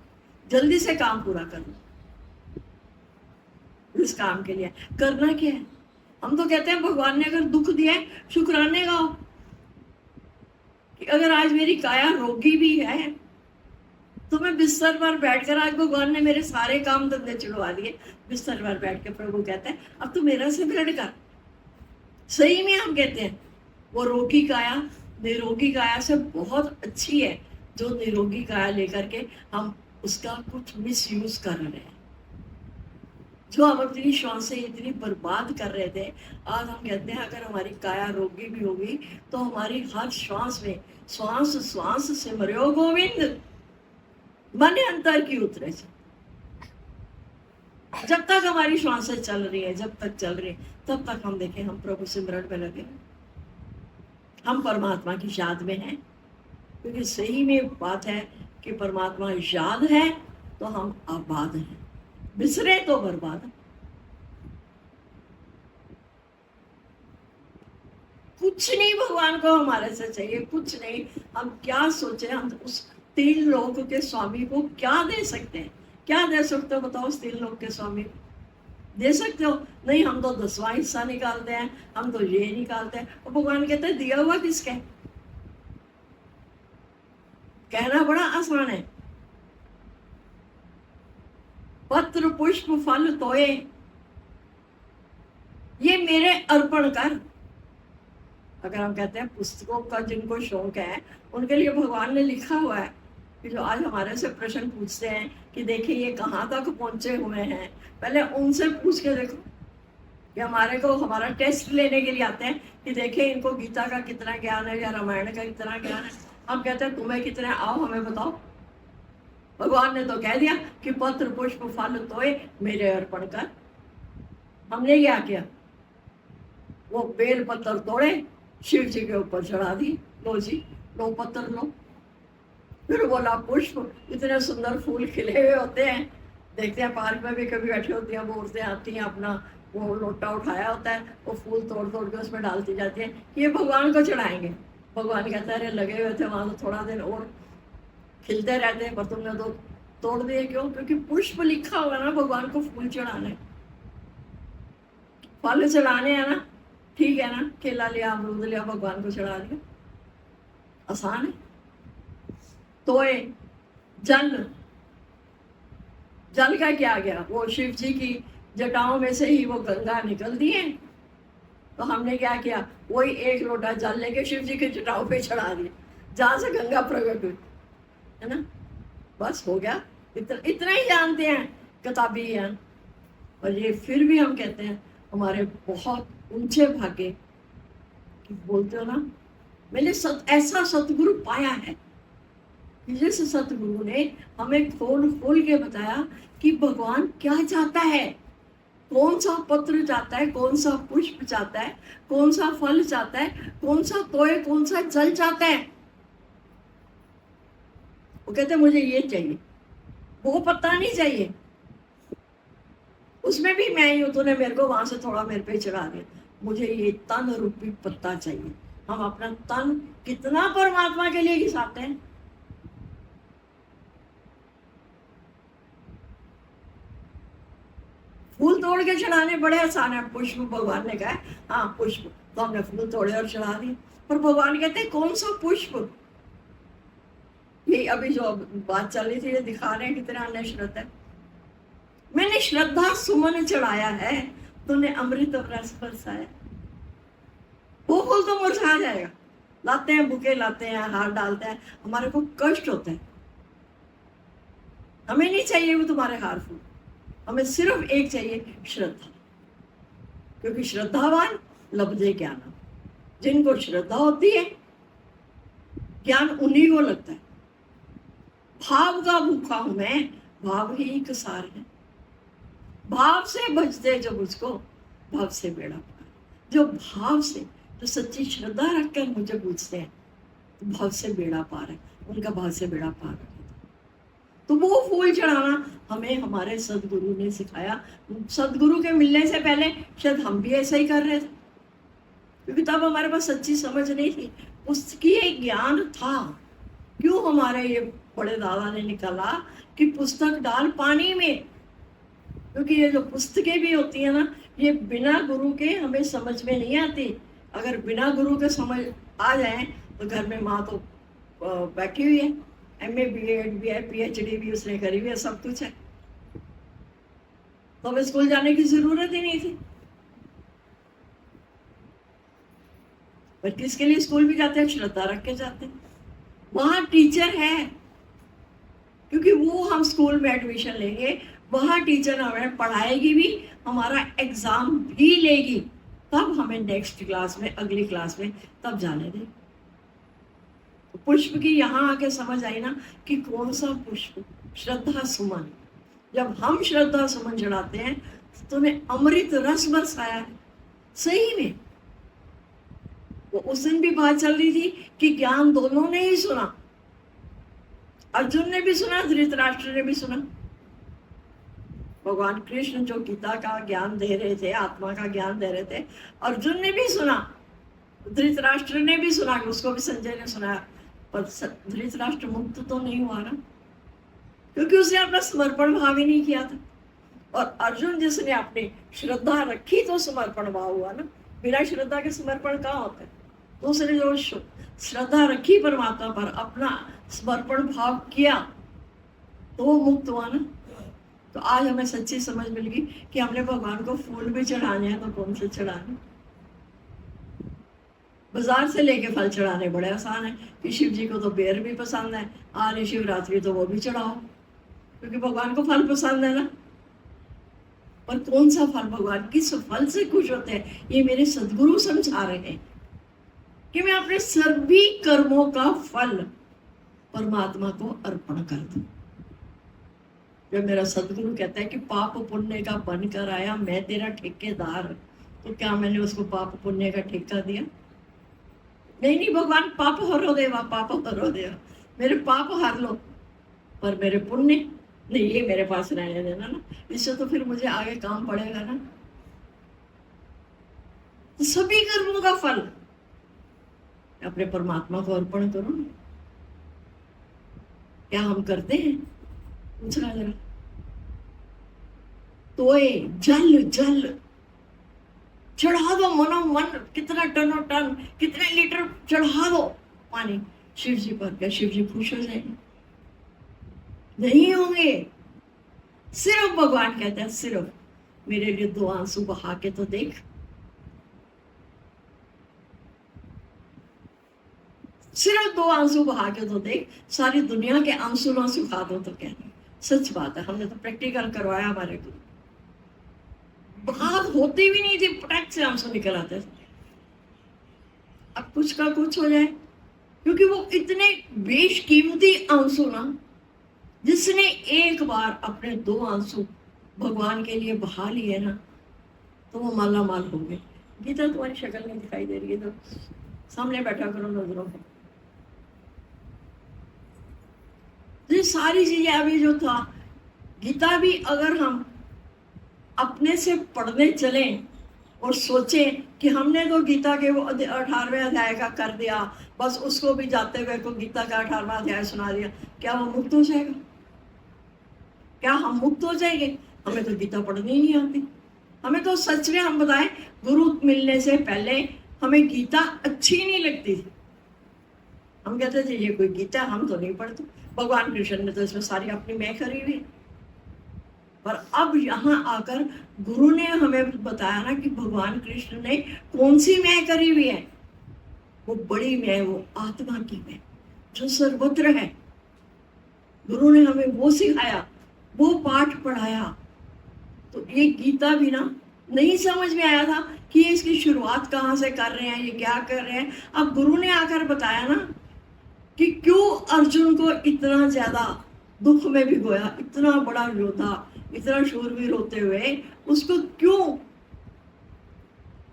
जल्दी से काम पूरा कर लो। इस काम के लिए करना क्या है? हम तो कहते हैं भगवान ने अगर दुख दिया है, शुक्राने गाओ, कि अगर आज मेरी काया रोगी भी है तो मैं बिस्तर पर बैठकर, आज भगवान ने मेरे सारे काम धंधे छुड़वा दिए, बिस्तर पर बैठ के प्रभु कहते हैं अब तू मेरा सिमरण कर। सही में हम कहते हैं वो रोगी काया निरोगी काया से बहुत अच्छी है, जो निरोगी काया लेकर के हम उसका कुछ मिस यूज कर रहे हैं। जो हम अपनी श्वासें इतनी बर्बाद कर रहे थे, आज हम कहते हैं अगर हमारी काया रोगी भी होगी तो हमारी हर श्वास में श्वास श्वास से मरियो गोविंद, मन अंतर की उतरे। जब तक हमारी श्वासें चल रही है, जब तक चल रही है, तब तक हम देखें हम प्रभु सिमरण में लगे, हम परमात्मा की याद में हैं। क्योंकि सही में बात है कि परमात्मा याद है तो हम आबाद हैं, बिसरे तो बर्बाद। कुछ नहीं भगवान को हमारे से चाहिए, कुछ नहीं। हम क्या सोचे, हम उस 3 लोक के स्वामी को क्या दे सकते हैं? क्या दे सकते हो बताओ? उस 3 लोक के स्वामी को दे सकते हो? नहीं, हम तो 10वां हिस्सा निकालते हैं, हम तो ये निकालते हैं। और भगवान कहते हैं दिया हुआ किसके? कहना बड़ा आसान है, पत्र पुष्प फल तोये ये मेरे अर्पण कर। अगर हम कहते हैं पुस्तकों का जिनको शौक है, उनके लिए भगवान ने लिखा हुआ है कि जो आज हमारे से प्रश्न पूछते हैं कि देखिए ये कहाँ तक पहुंचे हुए हैं, पहले उनसे पूछ के देखो। कि हमारे को हमारा टेस्ट लेने के लिए आते हैं कि देखिए इनको गीता का कितना ज्ञान है या रामायण का कितना ज्ञान है। हम कहते हैं तुम्हें कितने, आओ हमें बताओ। भगवान ने तो कह दिया कि पत्र पुष्प फल तोय मेरे अर्पण कर। हमने क्या किया? वो बेल पत्थर तोड़े, शिव जी के ऊपर चढ़ा दी, लो जी लो पत्थर लो। फिर बोला पुष्प, इतने सुंदर फूल खिले हुए होते हैं, देखते हैं पार्क में भी कभी बैठे होती हैं, वो औरतें आती हैं अपना वो लोटा उठाया होता है, वो फूल तोड़ तोड़ के उसमें डालती जाती है, ये भगवान को चढ़ाएंगे। भगवान कहता है अरे लगे हुए थे वहां, तो थोड़ा दिन और खिलते रहते हैं, पर तुमने तो तोड़ दिए क्यों? क्योंकि पुष्प लिखा हुआ ना भगवान को फूल चढ़ाने, फल चढ़ाने हैं ना, ठीक है ना, केला लिया अमरूद लिया भगवान को चढ़ा दिया, आसान है। तोए जल, जल का क्या गया, वो शिव जी की जटाओं में से ही वो गंगा निकलती है, तो हमने क्या किया, वही एक लोटा जल लेके शिव जी के जटाओं पे चढ़ा दिया, जहां से गंगा प्रकट हुई, है ना, बस हो गया। इतना ही जानते हैं किताबी ज्ञान। और ये फिर भी हम कहते हैं हमारे बहुत ऊंचे भाग्य कि बोलते हो ना, मैंने ऐसा सतगुरु पाया है, जिस सतगुरु ने हमें खोल खोल के बताया कि भगवान क्या चाहता है, कौन सा पत्र चाहता है, कौन सा पुष्प चाहता है, कौन सा फल चाहता है, कौन सा तोय, कौन सा जल चाहता है। वो कहते मुझे ये चाहिए, वो पता नहीं चाहिए, उसमें भी मैं ही हूं, तूने मेरे को वहां से थोड़ा मेरे पे चढ़ा दिया, मुझे ये तन रूपी पत्ता चाहिए। हम अपना तन कितना परमात्मा के लिए घिसाते हैं। फूल तोड़ के चढ़ाने बड़े आसान है, पुष्प भगवान ने कहा हाँ पुष्प, तो हमने फूल तोड़े और चढ़ा दिए, पर भगवान कहते हैं कौन सा पुष्प। ये अभी जो बात चल रही थी, ये दिखा रहे हैं कितना अन्य श्रद्धा है। मैंने श्रद्धा सुमन चढ़ाया है, तूने अमृत रस बरसाया। वो फूल तो मुरझा जाएगा, लाते हैं बुके, लाते हैं हार डालते हैं, हमारे को कष्ट होता है, हमें नहीं चाहिए वो तुम्हारे हार फूल, हमें सिर्फ एक चाहिए श्रद्धा, क्योंकि श्रद्धावान लब्धे ज्ञान, जिनको श्रद्धा होती है ज्ञान उन्हीं को लगता है। भाव का भूखा हूं मैं, भाव ही एक सार है, भाव से भजते जब उसको, भाव से बेड़ा पार। जो भाव से, जो सच्ची श्रद्धा रखकर मुझे पूछते हैं, तो भाव से बेड़ा पार है, उनका भाव से बेड़ा पार है। तो वो फूल चढ़ाना हमें हमारे सदगुरु ने सिखाया। सदगुरु के मिलने से पहले शायद हम भी ऐसा ही कर रहे थे, क्योंकि तब हमारे पास सच्ची समझ नहीं थी, पुस्तकीय ज्ञान था। क्यों हमारे ये बड़े दादा ने निकाला कि पुस्तक डाल पानी में, क्योंकि ये जो पुस्तकें भी होती है ना, ये बिना गुरु के हमें समझ में नहीं आती। अगर बिना गुरु के समझ आ जाए तो घर में माँ तो बैठी हुई है, MA BEd भी है, PhD भी उसने करी हुई है, सब कुछ है, तो हमें स्कूल जाने की जरूरत ही नहीं थी। पर किसके लिए स्कूल भी जाते हैं? श्रद्धा रख के जाते हैं, वहां टीचर है, क्योंकि वो हम स्कूल में एडमिशन लेंगे, वहां टीचर हमें पढ़ाएगी भी, हमारा एग्जाम भी लेगी, तब हमें नेक्स्ट क्लास में, अगली क्लास में तब जाने दें। तो पुष्प की यहाँ आके समझ आई ना कि कौन सा पुष्प, श्रद्धा सुमन। जब हम श्रद्धा सुमन चढ़ाते हैं तो तूने अमृत रस बरसाया है, सही में। वो उस दिन भी बात चल रही थी कि ज्ञान दोनों ने ही सुना, अर्जुन ने भी सुना, धृतराष्ट्र ने भी सुना। भगवान कृष्ण जो गीता का ज्ञान दे रहे थे, आत्मा का ज्ञान दे रहे थे, अर्जुन ने भी सुना, धृतराष्ट्र ने भी सुना, उसको भी संजय ने सुनाया, पर धृतराष्ट्र मुक्त तो नहीं हुआ ना, क्योंकि उसने अपना समर्पण भाव ही नहीं किया था। और अर्जुन जिसने अपनी श्रद्धा रखी तो समर्पण भाव हुआ ना, बिना श्रद्धा के समर्पण कहाँ होता है? तो उसने जो श्रद्धा रखी परमात्मा पर, अपना समर्पण भाव किया, तो वो मुक्त हुआ ना। तो आज हमें सच्ची समझ मिल गई कि हमने भगवान को फूल भी चढ़ाने हैं, तो कौन से चढ़ाने। बाजार से लेके फल चढ़ाने बड़े आसान है, कि शिव जी को तो बेर भी पसंद है, आज शिवरात्रि तो वो भी चढ़ाओ, क्योंकि भगवान को फल पसंद है ना। पर कौन सा फल, भगवान किस फल से खुश होते हैं, ये मेरे सदगुरु समझा रहे हैं कि मैं अपने सभी कर्मों का फल परमात्मा को अर्पण कर दूं। जब मेरा सदगुरु कहता है कि पाप पुण्य का बनकर आया मैं तेरा ठेकेदार, तो क्या मैंने उसको पाप पुण्य का ठेका दिया? नहीं, भगवान पाप हरो देवा, पाप हरो देवा, मेरे पाप हर लो, पर मेरे पुण्य नहीं, ये मेरे पास रहने देना ना, इससे तो फिर मुझे आगे काम पड़ेगा ना। तो सभी कर्मों का फल अपने परमात्मा को अर्पण करो ना। क्या हम करते हैं? पूछना जरा। तोए जल जल चढ़ा दो, मनो मन, कितना टनों टन, कितने लीटर चढ़ा दो पानी शिव जी पर, क्या शिव जी खुश हो जाएंगे? नहीं होंगे। सिर्फ भगवान कहते हैं, सिर्फ मेरे लिए 2 आंसू बहा के तो देख। सिर्फ 2 आंसू बहा के तो देख, सारी दुनिया के आंसू ना सुखा दो तो क्या? सच बात है, हमने तो प्रैक्टिकल करवाया हमारे को। बात होती भी नहीं थी, पटक से आंसू निकल आते थे। अब कुछ का कुछ हो जाए, क्योंकि वो इतने बेशकीमती आंसू ना, जिसने एक बार अपने 2 आंसू भगवान के लिए बहा लिए ना, तो वो माला माल हो गए। गीता तुम्हारी शक्ल नहीं दिखाई दे रही है, तो सामने बैठा करो नजरों को। ये सारी चीजें अभी जो था, गीता भी अगर हम अपने से पढ़ने चलें और सोचें कि हमने तो गीता के वो 18वें अध्याय का कर दिया, बस उसको भी जाते हुए को गीता का 18वां अध्याय सुना दिया, क्या वो मुक्त हो जाएगा? क्या हम मुक्त हो जाएंगे? हमें तो गीता पढ़नी ही नहीं आती। हमें तो सच में, हम बताएं, गुरु मिलने से पहले हमें गीता अच्छी नहीं लगती थी। हम कहते थे ये कोई गीता, हम तो नहीं पढ़ते। भगवान कृष्ण ने तो इसमें सारी अपनी मैं करी हुई। पर अब यहाँ आकर गुरु ने हमें बताया ना कि भगवान कृष्ण ने कौन सी मैं करी हुई है। वो बड़ी मैं, वो आत्मा की मैं जो सर्वत्र है। गुरु ने हमें वो सिखाया, वो पाठ पढ़ाया। तो ये गीता भी ना नहीं समझ में आया था कि ये इसकी शुरुआत कहाँ से कर रहे हैं, ये क्या कर रहे हैं। अब गुरु ने आकर बताया ना कि क्यों अर्जुन को इतना ज्यादा दुख में भिगोया, इतना बड़ा योद्धा, इतना शूरवीर होते हुए उसको क्यों?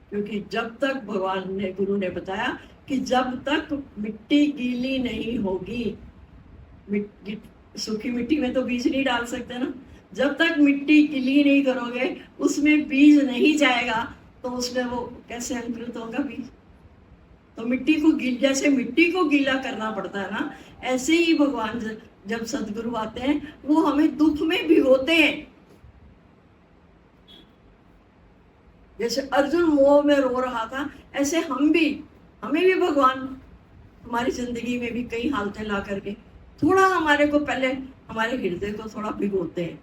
क्योंकि जब तक भगवान ने, गुरु ने बताया कि जब तक मिट्टी गीली नहीं होगी, सूखी मिट्टी में तो बीज नहीं डाल सकते ना, जब तक मिट्टी गीली नहीं करोगे, उसमें बीज नहीं जाएगा, तो उसमें वो कैसे अंकुरित होगा बीज? तो मिट्टी को जैसे मिट्टी को गीला करना पड़ता है ना, ऐसे ही भगवान जब सदगुरु आते हैं वो हमें दुख में भिगोते हैं। जैसे अर्जुन मोह में रो रहा था, ऐसे हमें भी भगवान हमारी जिंदगी में भी कई हालतें ला करके थोड़ा हमारे को, पहले हमारे हृदय को थोड़ा भिगोते हैं।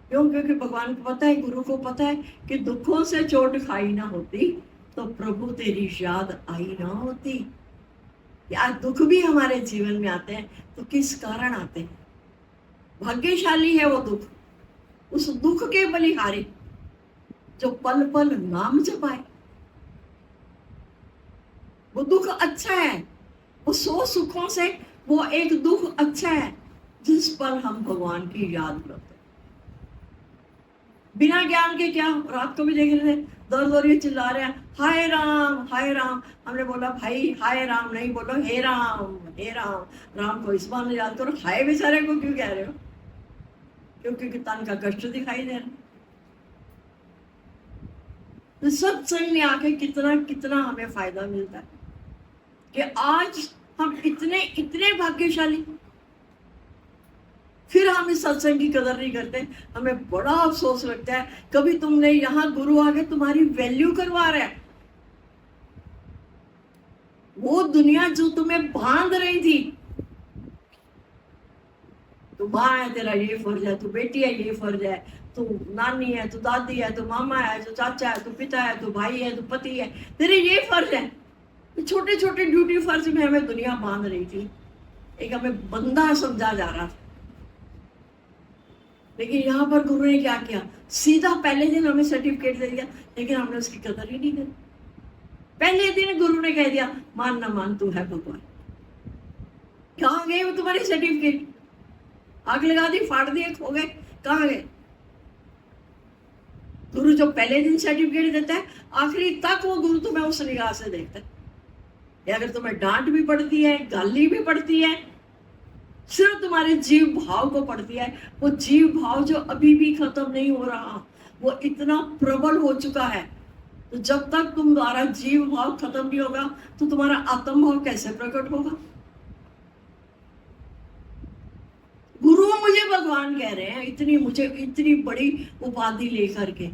क्यों? क्योंकि भगवान को पता है, गुरु को पता है कि दुखों से चोट खाई ना होती तो प्रभु तेरी याद आई ना होती। आज दुख भी हमारे जीवन में आते हैं तो किस कारण आते हैं? भाग्यशाली है वो दुख, उस दुख के बलिहारी जो पल पल नाम जपाए। वो दुख अच्छा है, वो 100 सुखों से वो एक दुख अच्छा है जिस पर हम भगवान की याद करते हैं। बिना ज्ञान के क्या, रात को भी देख रहे थे, दर्द हो रही, चिल्ला रहे हैं हाय राम हाय राम। हमने बोला भाई हाय राम नहीं, बोलो हे राम हे राम। राम को इस बार याद करो, हाय बेचारे को क्यों कह रहे हो? क्योंकि तन का कष्ट दिखाई दे रहा। तो सत्संग में आके कितना कितना हमें फायदा मिलता है कि आज हम इतने भाग्यशाली। फिर हम इस सत्संग की कदर नहीं करते, हमें बड़ा अफसोस लगता है। कभी तुमने यहाँ गुरु आके तुम्हारी वैल्यू करवा रहा है, वो दुनिया जो तुम्हें बांध रही थी, तू माँ है, तेरा ये फर्ज है, तू बेटी है, ये फर्ज है, तू नानी है, तू दादी है, तू मामा है, तू चाचा है, तू पिता है, तू भाई है, तू पति है, तेरे ये फर्ज है। छोटे छोटे ड्यूटी फर्ज में हमें दुनिया बांध रही थी, एक हमें बंदा समझा जा रहा था। लेकिन यहाँ पर गुरु ने क्या किया, सीधा पहले दिन हमें सर्टिफिकेट दे दिया, लेकिन हमने उसकी कदर ही नहीं करी। पहले दिन गुरु ने कह दिया मान ना मान तू है भगवान। कहाँ गए वो तुम्हारे सर्टिफिकेट? आग लगा दी, फाड़ दिए, खो गए, कहाँ गए? गुरु जो पहले दिन सर्टिफिकेट देता है, आखिरी तक वो गुरु तुम्हें उस निगाह से देखता है। अगर तुम्हें डांट भी पड़ती है, गाली भी पड़ती है, सिर्फ तुम्हारे जीव भाव को पड़ती है, वो जीव भाव जो अभी भी खत्म नहीं हो रहा, वो इतना प्रबल हो चुका है, तो जब तक तुम्हारा जीव भाव खत्म नहीं होगा तो तुम्हारा आत्म भाव कैसे प्रकट होगा? गुरु मुझे भगवान कह रहे हैं, इतनी बड़ी उपाधि लेकर के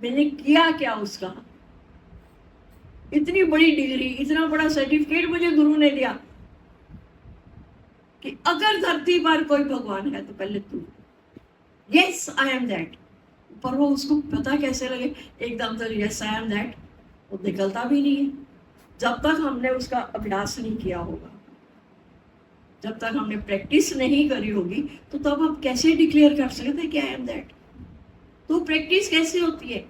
मैंने किया क्या उसका? इतनी बड़ी डिग्री, इतना बड़ा सर्टिफिकेट मुझे गुरु ने दिया कि अगर धरती पर कोई भगवान है तो पहले तू। Yes I am that. पर वो उसको पता कैसे लगे एकदम तो यस आई एम दैट? वो निकलता भी नहीं है जब तक हमने उसका अभ्यास नहीं किया होगा, जब तक हमने प्रैक्टिस नहीं करी होगी। तो तब हम कैसे डिक्लेयर कर सकते हैं कि आई एम दैट? तो प्रैक्टिस कैसे होती है?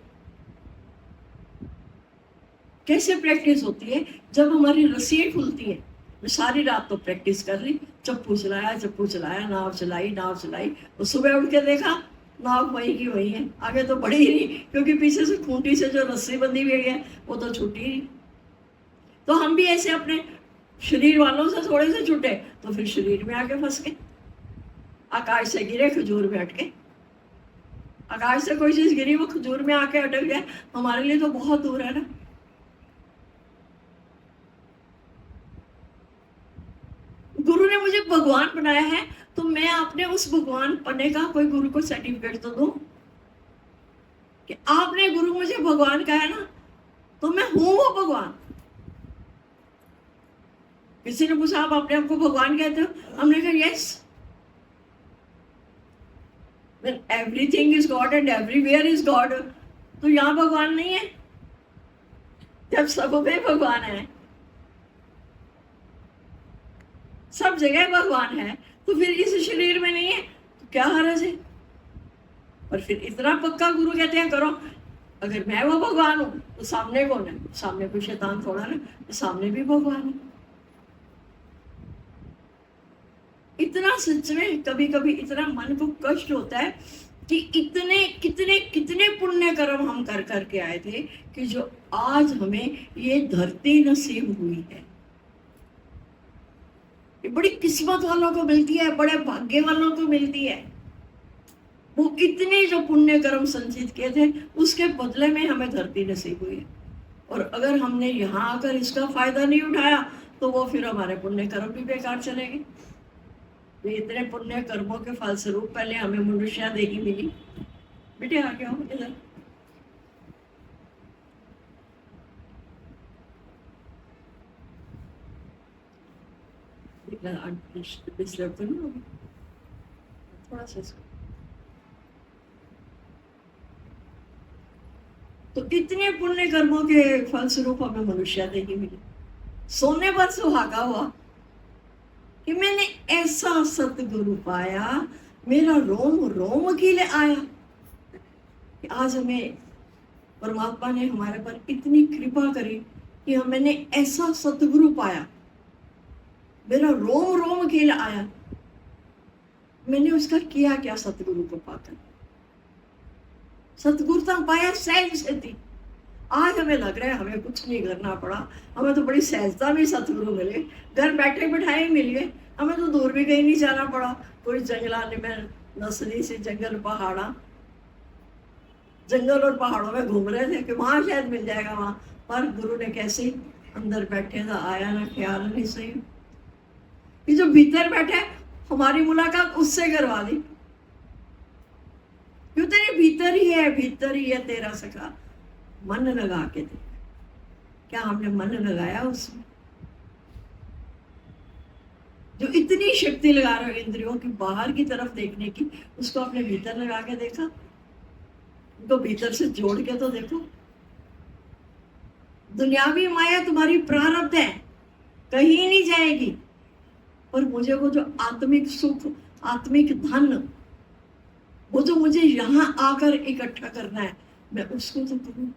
कैसे प्रैक्टिस होती है? जब हमारी रस्सियाँ खुलती है। मैं सारी रात तो प्रैक्टिस कर ली, चप्पू चलाया, नाव चलाई, और सुबह उठ के देखा नाव वही की वही है, आगे तो बढ़ी ही नहीं, क्योंकि पीछे से खूंटी से जो रस्सी बंधी हुई है वो तो छूटी ही नहीं। तो हम भी ऐसे अपने शरीर वालों से थोड़े से छूटे तो फिर शरीर में आके फंस गए। आकाश से गिरे खजूर में अटके। आकाश से कोई चीज गिरी वो खजूर में आके अटक जाए, हमारे लिए तो बहुत दूर है ना। गुरु ने मुझे भगवान बनाया है तो मैं अपने उस भगवान पने का कोई गुरु को सर्टिफिकेट तो दूं कि आपने गुरु मुझे भगवान कहा है ना, तो मैं हूं वो भगवान। किसी ने पूछा आप अपने आप को भगवान कहते हो? हमने कहा yes. When everything is God and everywhere is God, तो यहाँ भगवान नहीं है? जब सब में भगवान है, सब जगह भगवान है, तो फिर इस शरीर में नहीं है तो क्या हर्ज है? और फिर इतना पक्का गुरु कहते हैं करो। अगर मैं वो भगवान हूं तो सामने कौन है? सामने कोई शैतान थोड़ा ना, तो सामने भी भगवान है। इतना सच में कभी कभी इतना मन को कष्ट होता है कि इतने कितने कितने पुण्य कर्म हम कर करके आए थे कि जो आज हमें ये धरती नसीब हुई है। ये बड़ी किस्मत वालों को मिलती है, बड़े भाग्य वालों को मिलती है। वो इतने जो पुण्य कर्म संचित किए थे उसके बदले में हमें धरती नसीब हुई है। और अगर हमने यहाँ आकर इसका फायदा नहीं उठाया तो वो फिर हमारे पुण्य कर्म भी बेकार चलेंगे। तो इतने पुण्य कर्मों के फलस्वरूप पहले हमें मनुष्य देही मिली। बेटे आ गया इधर। डिस्टर्ब तो नहीं होगी थोड़ा सा इसको। तो इतने पुण्य कर्मों के फलस्वरूप हमें मनुष्य देही मिली। सोने पर सुहागा हुआ कि मैंने ऐसा सतगुरु पाया, मेरा रोम रोम खिले आया। कि आज हमें परमात्मा ने हमारे पर इतनी कृपा करी कि मैंने ऐसा सतगुरु पाया, मेरा रोम रोम खिले आया। मैंने उसका किया क्या सतगुरु को पाकर? सतगुरुता पाया सहज से थी। आज हमें लग रहा है हमें कुछ नहीं करना पड़ा, हमें तो बड़ी सहजता में सतगुरु मिले, घर बैठे बैठाए मिल गए, हमें तो दूर भी कहीं नहीं जाना पड़ा। कोई जंगला में नसली से जंगल पहाड़ा, जंगल और पहाड़ों में घूम रहे थे कि वहां शायद मिल जाएगा वहां, पर गुरु ने कैसे अंदर बैठे था, आया ना ख्याल नहीं सही। ये जो भीतर बैठे हमारी मुलाकात उससे करवा दी। क्यों? तेरे भीतर ही है तेरा सखा, मन लगा के देख। क्या हमने मन लगाया उसमें? जो इतनी शक्ति लगा रहे हो इंद्रियों की बाहर की तरफ देखने की, उसको अपने भीतर लगा के देखा? उनको भीतर से जोड़ के तो देखो। दुनियावी माया तुम्हारी प्रारब्ध है, कहीं नहीं जाएगी। और मुझे वो जो आत्मिक सुख, आत्मिक धन, वो जो मुझे यहाँ आकर इकट्ठा करना है, मैं उसको तो करूँ।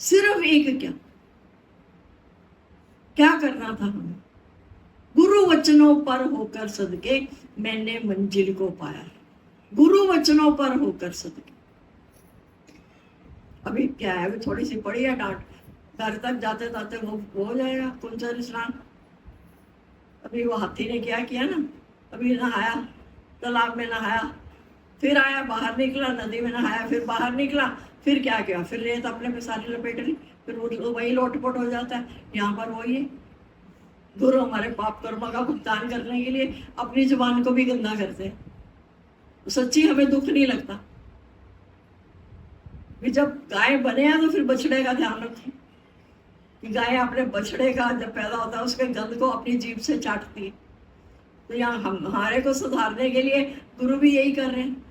सिर्फ एक क्या करना था हमें? गुरु वचनों पर होकर सदके मैंने मंजिल को पाया। गुरु वचनों पर होकर सदके। अभी क्या है, अभी थोड़ी सी पड़ी है डांट, घर तक जाते जाते वो हो जाएगा कुंजर स्नान। अभी वो हाथी ने क्या किया ना, अभी नहाया, तालाब में नहाया, फिर आया बाहर निकला, नदी में नहाया, फिर बाहर निकला, फिर क्या किया, फिर रेत अपने पे सारी लपेट ली, फिर वही लोटपोट हो जाता है। यहाँ पर वही है, गुरु हमारे पाप कर्म का भुगतान करने के लिए अपनी जुबान को भी गंदा करते हैं। तो सच्ची हमें दुख नहीं लगता कि जब गाय बने हैं तो फिर बछड़े का ध्यान रखें कि गाय अपने बछड़े का जब पैदा होता है उसके गंध को अपनी जीभ से चाटती है। तो यहाँ हमारे को सुधारने के लिए गुरु भी यही कर रहे हैं,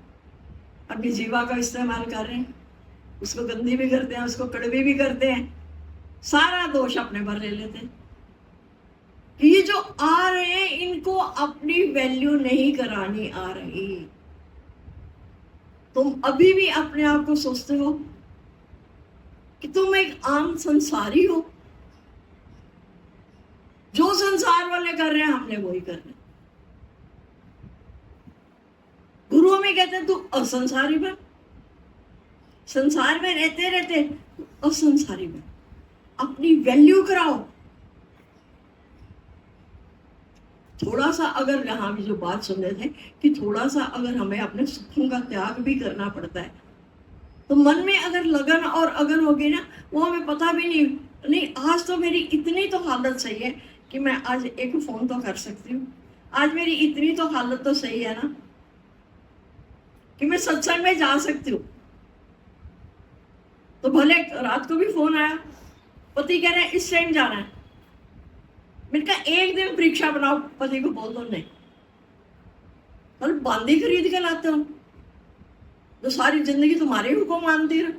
अपनी जीवा का इस्तेमाल कर रहे हैं, उसको गंदी भी करते हैं, उसको कड़वी भी करते हैं, सारा दोष अपने पर ले लेते हैं कि ये जो आ रहे हैं इनको अपनी वैल्यू नहीं करानी आ रही। तुम अभी भी अपने आप को सोचते हो कि तुम एक आम संसारी हो, जो संसार वाले कर रहे हैं हमने वही कर रहे हैं। गुरु में कहते हैं तू असंसारी बन, संसार में रहते रहते असंसारी बन, अपनी वैल्यू कराओ। थोड़ा सा अगर यहाँ भी जो बात सुन रहे थे कि थोड़ा सा अगर हमें अपने सुखों का त्याग भी करना पड़ता है तो मन में अगर लगन और अगन होगी ना, वो हमें पता भी नहीं आज तो मेरी इतनी तो हालत सही है कि मैं आज एक फोन तो कर सकती हूँ, आज मेरी इतनी तो हालत तो सही है ना कि मैं सत्संग में जा सकती हूँ। तो भले रात को भी फोन आया, पति कह रहे हैं इस टाइम जाना है, मैंने कहा एक दिन परीक्षा बनाओ, पति को बोल दो नहीं, और बांदी खरीद के लाते हो तो सारी जिंदगी तुम्हारे हुक्म मानती रहो,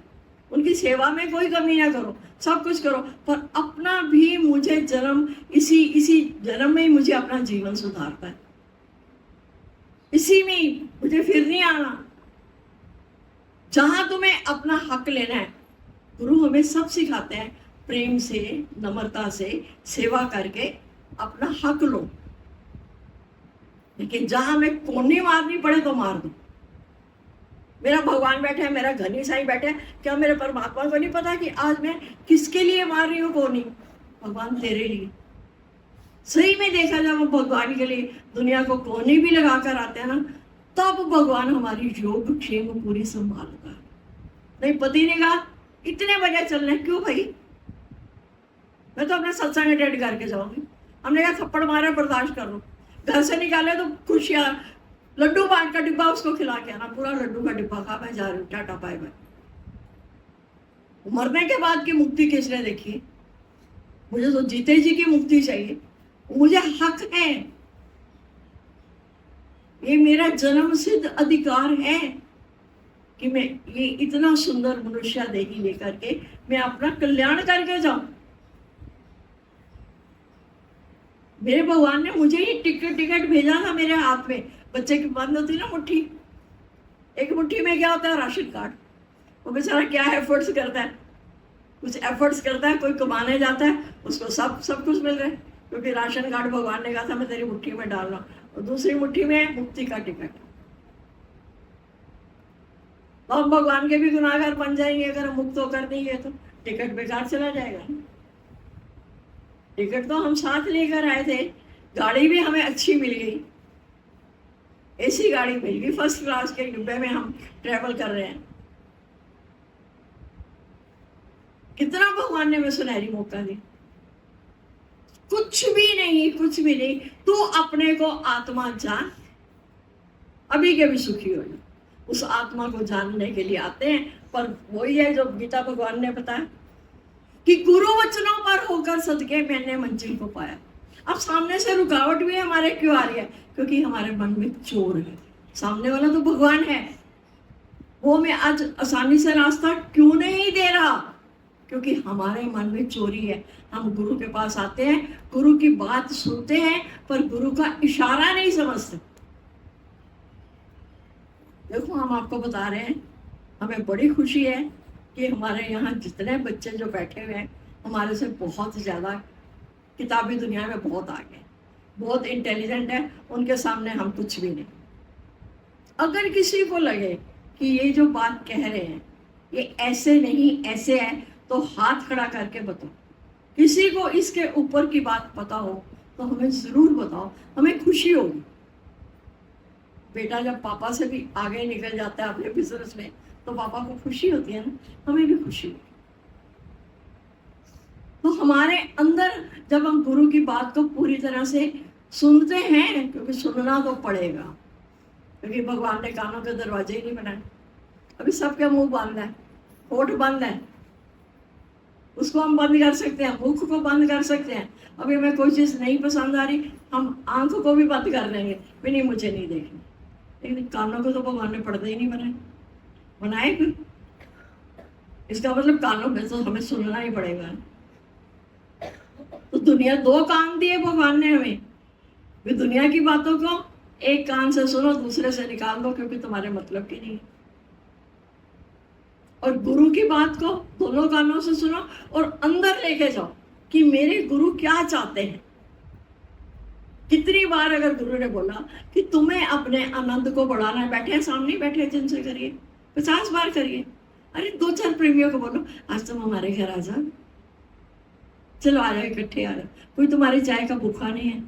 उनकी सेवा में कोई कमी ना करो, सब कुछ करो, पर अपना भी मुझे जन्म इसी जन्म में ही मुझे अपना जीवन सुधारता है, इसी में ही मुझे फिर नहीं आना। जहां तुम्हें अपना हक लेना है, गुरु हमें सब सिखाते हैं, प्रेम से, नम्रता से, सेवा करके अपना हक लो, लेकिन जहां हमें कोनी मारनी पड़े तो मार दो। मेरा भगवान बैठे है, मेरा घनी साईं बैठे है, क्या मेरे परमात्मा को नहीं पता कि आज मैं किसके लिए मार रही हूँ कोनी? भगवान तेरे लिए। सही में देखा जब हम भगवान के लिए दुनिया को कोनी भी लगा कर आते हैं ना, तब भगवान हमारी योग क्षेम पूरी संभालता है। नहीं, पति ने कहा इतने बजे चलना है, क्यों भाई, मैं तो अपना सत्संग अटेंड करके जाऊंगी। हमने कहा थप्पड़ मारे बर्दाश्त कर लो, घर से निकाले तो खुशियां, लड्डू बांट का डिब्बा उसको खिला के आना, पूरा लड्डू का डिब्बा खा, मैं जा रही हूँ, टाटा बाय बाय। मरने के बाद की मुक्ति किसने देखी? मुझे तो जीते जी की मुक्ति चाहिए, मुझे हक है, ये मेरा जन्म सिद्ध अधिकार है कि मैं ये इतना सुंदर मनुष्य देही लेकर के मैं अपना कल्याण करके जाऊं। मेरे भगवान ने मुझे ही टिकट भेजा था मेरे हाथ में, बच्चे की बंद होती ना मुट्ठी, एक मुट्ठी में क्या होता है? Ration card. वो बेचारा क्या एफर्ट्स करता है, कुछ एफर्ट्स करता है, कोई कमाने जाता है, उसको सब कुछ मिल रहा है, क्योंकि राशन कार्ड भगवान ने कहा था मैं तेरी मुट्ठी में डाल रहा हूँ, और दूसरी मुट्ठी में मुक्ति का टिकट। तो हम भगवान के भी गुनाहगार बन जाएंगे अगर हम मुक्त होकर नहीं गए तो, टिकट बेकार चला जाएगा। टिकट तो हम साथ लेकर आए थे, गाड़ी भी हमें अच्छी मिल गई, ऐसी गाड़ी मिल गई, फर्स्ट क्लास के डिब्बे में हम ट्रेवल कर रहे हैं। कितना भगवान ने हमें सुनहरी मौका दी। कुछ भी नहीं, तू अपने को आत्मा जान, अभी के भी सुखी हो जाए। उस आत्मा को जानने के लिए आते हैं, पर वही है जो गीता भगवान ने बताया कि गुरु वचनों पर होकर सदके मैंने मंजिल को पाया। अब सामने से रुकावट भी हमारे क्यों आ रही है? क्योंकि हमारे मन में चोर है। सामने वाला तो भगवान है, वो मैं आज आसानी से रास्ता क्यों नहीं दे रहा? क्योंकि हमारे मन में चोरी है। हम गुरु के पास आते हैं, गुरु की बात सुनते हैं, पर गुरु का इशारा नहीं समझते। देखो, हम आपको बता रहे हैं, हमें बड़ी खुशी है कि हमारे यहाँ जितने बच्चे जो बैठे हुए हैं, हमारे से बहुत ज़्यादा किताबी दुनिया में बहुत आगे, बहुत इंटेलिजेंट है, उनके सामने हम कुछ भी नहीं। अगर किसी को लगे कि ये जो बात कह रहे हैं ये ऐसे नहीं ऐसे है, तो हाथ खड़ा करके बताओ। किसी को इसके ऊपर की बात पता हो तो हमें ज़रूर बताओ, हमें खुशी होगी। बेटा जब पापा से भी आगे निकल जाता है अपने बिजनेस में, तो पापा को खुशी होती है ना, हमें भी खुशी होती है। तो हमारे अंदर जब हम गुरु की बात को पूरी तरह से सुनते हैं, क्योंकि सुनना तो पड़ेगा, क्योंकि भगवान ने कानों के दरवाजे ही नहीं बनाए। अभी सबके मुंह बंद है, होठ बंद है, उसको हम बंद कर सकते हैं, मुख को बंद कर सकते हैं। अभी हमें कोई चीज नहीं पसंद आ रही, हम आंखों को भी बंद कर लेंगे, भी नहीं मुझे नहीं देखनी। लेकिन कानों को तो भगवान ने पर्दे ही नहीं बनाए, बनाए फिर इसका मतलब कानों में तो हमें सुनना ही पड़ेगा। तो दुनिया, दो कान दिए भगवान ने हमें, भी दुनिया की बातों को एक कान से सुनो, दूसरे से निकाल दो, क्योंकि तुम्हारे मतलब की नहीं है। और गुरु की बात को दोनों कानों से सुनो और अंदर लेके जाओ कि मेरे गुरु क्या चाहते हैं। कितनी बार अगर गुरु ने बोला कि तुम्हें अपने आनंद को बढ़ाना है, बैठे सामने बैठे जिनसे करिए, 50 बार करिए। अरे 2-4 प्रेमियों को बोलो आज तुम हमारे घर आ जाओ, चलो आ जाओ, इकट्ठे आ जाओ, कोई तुम्हारी चाय का भूखा नहीं है।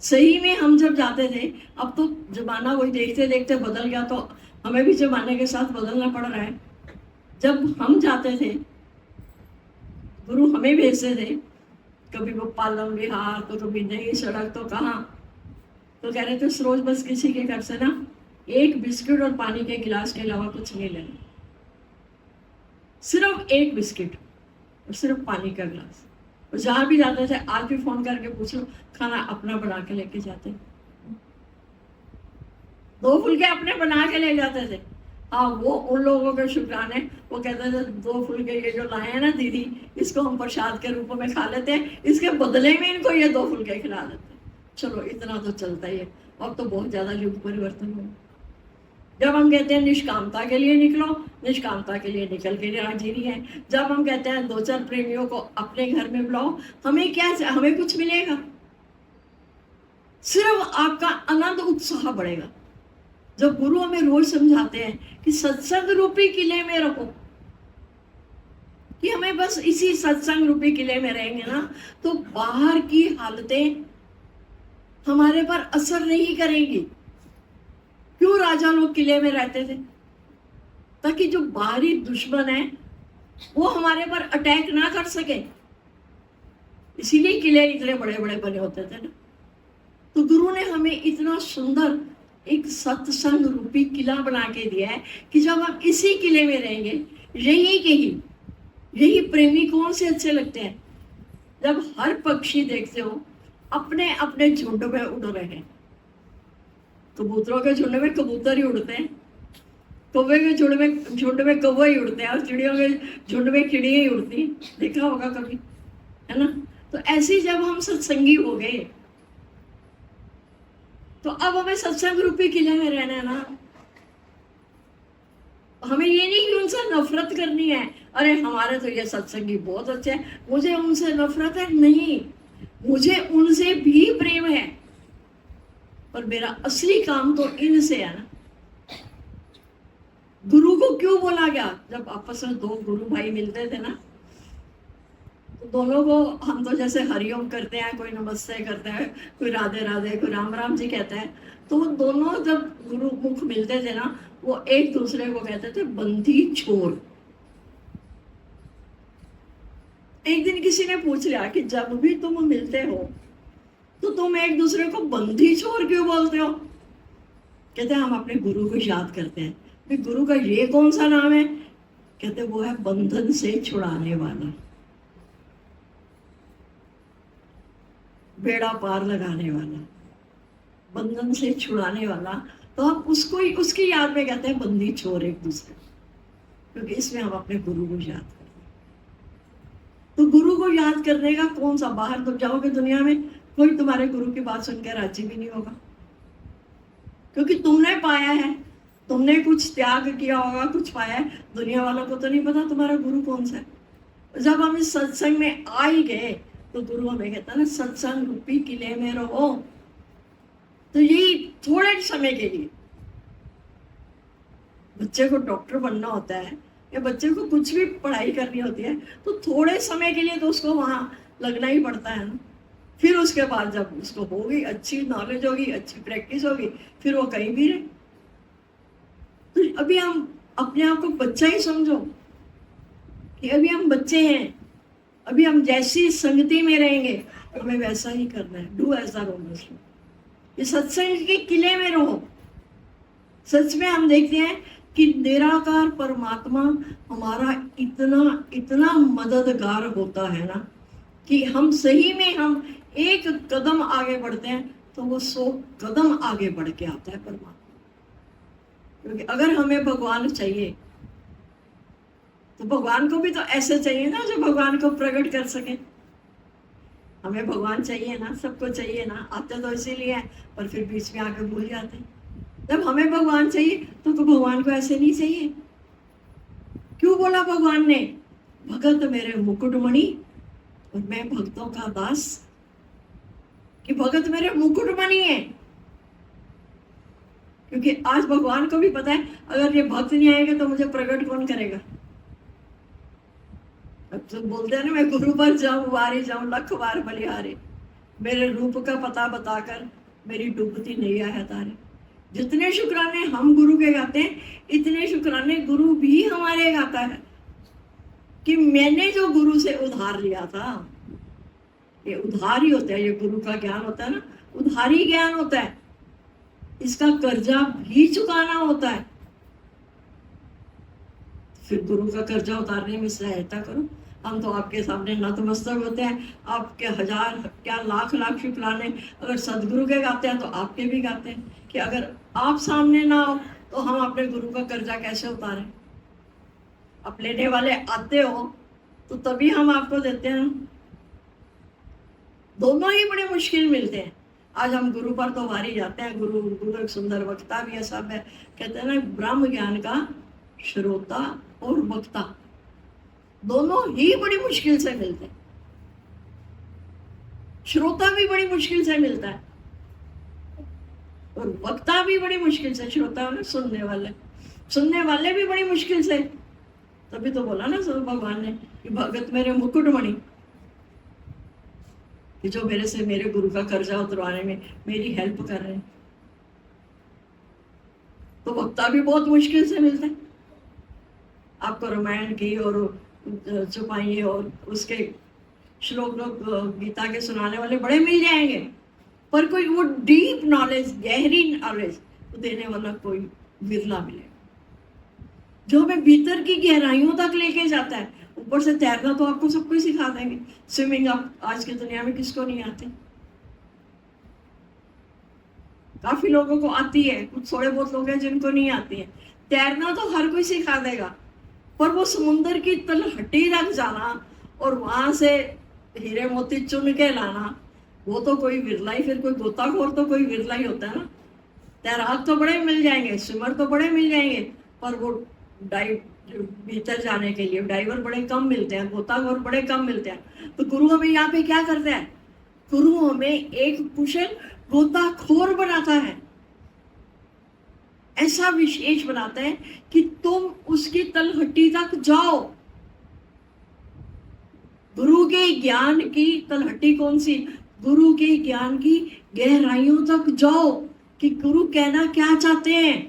सही में हम जब जाते थे, अब तो जमाना वही देखते देखते बदल गया, तो हमें भी जमाने के साथ बदलना पड़ रहा है। जब हम जाते थे, गुरु हमें भेजते थे, कभी वो पालम विहार, तो कभी नई सड़क, तो कहाँ, तो कह रहे थे सरोज बस किसी के घर से ना एक बिस्किट और पानी के गिलास के अलावा कुछ नहीं लेना, सिर्फ एक बिस्किट और सिर्फ पानी का गिलास। और जहां भी जाते थे, आज भी फोन करके पूछो, खाना अपना बना के लेके जाते, 2 फुलके अपने बना के ले जाते थे। हाँ, वो उन लोगों के शुक्राने, वो कहते थे 2 फुलके ये जो लाए हैं ना दीदी, इसको हम प्रसाद के रूप में खा लेते हैं, इसके बदले में इनको ये 2 फुलके खिला देते हैं। चलो इतना तो चलता ही है। अब तो बहुत ज्यादा युग परिवर्तन हुआ। जब हम कहते हैं निष्कामता के लिए निकलो, निष्कामता के लिए निकल के राजी नहीं है। जब हम कहते हैं 2-4 प्रेमियों को अपने घर में बुलाओ, हमें क्या, हमें कुछ मिलेगा? सिर्फ आपका आनंद उत्साह बढ़ेगा। जब गुरु हमें रोज समझाते हैं कि सत्संग रूपी किले में रहो, कि हमें बस इसी सत्संग रूपी किले में रहेंगे ना, तो बाहर की हालतें हमारे पर असर नहीं करेंगी। क्यों राजा लोग किले में रहते थे? ताकि जो बाहरी दुश्मन है वो हमारे पर अटैक ना कर सके, इसीलिए किले इतने बड़े बड़े बने होते थे ना। तो गुरु ने हमें इतना सुंदर एक सत्संग रूपी किला बना के दिया है कि जब हम इसी किले में रहेंगे, यही प्रेमी कौन से अच्छे लगते हैं? जब हर पक्षी देखते हो अपने अपने झुंड में उड़ रहे हैं। कबूतरों के झुंड में कबूतर ही उड़ते हैं, कौवे के झुंड में कौवे ही उड़ते हैं, और चिड़ियों के झुंड में चिड़िया ही उड़ती, देखा होगा कभी, है ना? तो ऐसे जब हम सत्संगी हो गए, तो अब हमें सत्संग रूपी किले में रहना है ना। हमें ये नहीं कि उनसे नफरत करनी है, अरे हमारे तो ये सत्संगी बहुत अच्छे हैं, मुझे उनसे नफरत है, नहीं, मुझे उनसे भी प्रेम है, पर मेरा असली काम तो इनसे है ना। गुरु को क्यों बोला गया? जब आपस में 2 गुरु भाई मिलते थे ना, तो दोनों को हम तो जैसे हरिओम करते हैं, कोई नमस्ते करता है, कोई राधे राधे, कोई राम राम जी कहता है, तो वो दोनों जब गुरु मुख मिलते थे ना, वो एक दूसरे को कहते थे बंधी छोर। एक दिन किसी ने पूछ लिया कि जब भी तुम मिलते हो तो तुम एक दूसरे को बंधी छोर क्यों बोलते हो? कहते हैं हम अपने गुरु को याद करते हैं। भी गुरु का ये कौन सा नाम है? कहते वो है बंधन से छुड़ाने वाला, बेड़ा पार लगाने वाला, बंधन से छुड़ाने वाला। तो हम उसको ही, उसकी याद में कहते हैं बंदी छोर एक दूसरे, क्योंकि इसमें हम अपने गुरु को याद करते हैं। तो गुरु को याद करने का कौन सा, बाहर तुम जाओगे दुनिया में, कोई तुम्हारे गुरु की बात सुनकर राजी भी नहीं होगा, क्योंकि तुमने पाया है, तुमने कुछ त्याग किया होगा, कुछ पाया है। दुनिया वालों को तो नहीं पता तुम्हारा गुरु कौन सा है। जब हम इस सत्संग में आ ही गए, तो गुरु हमें कहता है ना, सत्संग रूपी किले में रहो। तो यही थोड़े समय के लिए, बच्चे को डॉक्टर बनना होता है या बच्चे को कुछ भी पढ़ाई करनी होती है, तो थोड़े समय के लिए तो उसको वहां लगना ही पड़ता है ना। फिर उसके बाद जब उसको होगी, अच्छी नॉलेज होगी, अच्छी प्रैक्टिस होगी, फिर वो कहीं भी रहे। तो अभी हम अपने आप को बच्चा ही समझो कि अभी हम बच्चे हैं, अभी हम जैसी संगति में रहेंगे हमें वैसा ही करना है। डू ऐसा रहो, ये सत्संग के किले में रहो। सच में हम देखते हैं कि निराकार परमात्मा हमारा इतना इतना मददगार होता है ना, कि हम सही में हम एक कदम आगे बढ़ते हैं तो वो 100 कदम आगे बढ़ के आता है परमात्मा। क्योंकि अगर हमें भगवान चाहिए तो भगवान को भी तो ऐसे चाहिए ना जो भगवान को प्रकट कर सके। हमें भगवान चाहिए ना, सबको चाहिए ना, आते तो इसीलिए है, पर फिर बीच में आके भूल जाते हैं। जब हमें भगवान चाहिए तो भगवान को ऐसे नहीं चाहिए। क्यों बोला भगवान ने, भगत मेरे मुकुटमणि और मैं भक्तों का दास, कि भगत मेरे मुकुटमणि है। क्योंकि आज भगवान को भी पता है अगर ये भक्त नहीं आएगा तो मुझे प्रकट कौन करेगा। अब तो बोलते हैं ना, मैं गुरु पर जाऊं वारी जाऊं लख बार बलिहारे, मेरे रूप का पता बताकर मेरी डूबती नैया है तारे। जितने शुक्राने हम गुरु के गाते हैं इतने शुक्राने गुरु भी हमारे गाता है कि मैंने जो गुरु से उधार लिया था, ये उधार ही होता है, ये गुरु का ज्ञान होता है ना, उधारी ज्ञान होता है, इसका कर्जा भी चुकाना होता है। फिर गुरु का कर्जा उतारने में सहायता करो। हम तो आपके सामने नतमस्तक होते हैं, आपके हजार क्या लाख लाख शुक्राने अगर सदगुरु के गाते हैं तो आपके भी गाते हैं, कि अगर आप सामने ना हो तो हम अपने गुरु का कर्जा कैसे उतारें। आप लेने वाले आते हो तो तभी हम आपको देते हैं। दोनों ही बड़े मुश्किल मिलते हैं। आज हम गुरु पर तो वारी जाते हैं, गुरु एक सुंदर वक्ता भी है, सब है, कहते हैं ना ब्रह्म ज्ञान का श्रोता और वक्ता दोनों ही बड़ी मुश्किल से मिलते हैं। श्रोता भी बड़ी मुश्किल से मिलता है और वक्ता भी बड़ी मुश्किल से। श्रोता में सुनने वाले भी बड़ी मुश्किल से। तभी तो बोला ना सब भगवान ने कि भगत मेरे मुकुटमणि, कि जो मेरे से मेरे गुरु का कर्जा उतरवाने में मेरी हेल्प कर रहे हैं। तो वक्ता भी बहुत मुश्किल से मिलता है। आपको रामायण की और चौपाई और उसके श्लोक लोग गीता के सुनाने वाले बड़े मिल जाएंगे, पर कोई वो डीप नॉलेज, गहरी नॉलेज देने वाला कोई विरला मिलेगा, जो हमें भीतर की गहराइयों तक लेके जाता है। ऊपर से तैरना तो आपको सबको ही सिखा देंगे। स्विमिंग आप आज की दुनिया में किसको नहीं आती? काफी लोगों को आती है, कुछ थोड़े बहुत लोग हैं जिनको नहीं आती है। तैरना तो हर कोई सिखा देगा, पर वो समुद्र की तलहटी तक जाना और वहां से हीरे मोती चुन के लाना, वो तो कोई विरला ही, फिर कोई गोताखोर तो कोई विरला ही होता है ना। तैराक तो बड़े मिल जाएंगे, स्विमर तो बड़े मिल जाएंगे, पर वो डाइव भीतर जाने के लिए डाइवर बड़े कम मिलते हैं, गोताखोर बड़े कम मिलते हैं। तो गुरु हमें यहाँ पे क्या करता है? गुरु हमें एक कुशल गोताखोर बनाता है, ऐसा विशेष बनाता है कि तुम उसकी तलहटी तक जाओ। गुरु के ज्ञान की तलहटी कौन सी? गुरु के ज्ञान की गहराइयों तक जाओ कि गुरु कहना क्या चाहते हैं,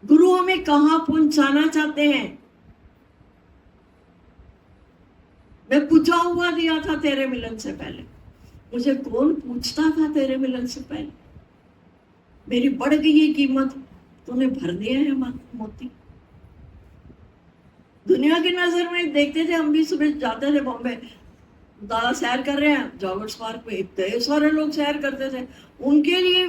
गुरु हमें कहां पहुंचाना चाहते हैं। मैं पूछा हुआ दिया था तेरे मिलन से पहले, मुझे कौन पूछता था तेरे मिलन से पहले? मेरी बढ़ गई ये कीमत, तूने भर दिया है मोती। दुनिया की नजर में देखते थे, हम भी सुबह जाते थे बॉम्बे, दादा सैर कर रहे हैं जॉगर्स पार्क पे, इतने सारे लोग सैर करते थे। उनके लिए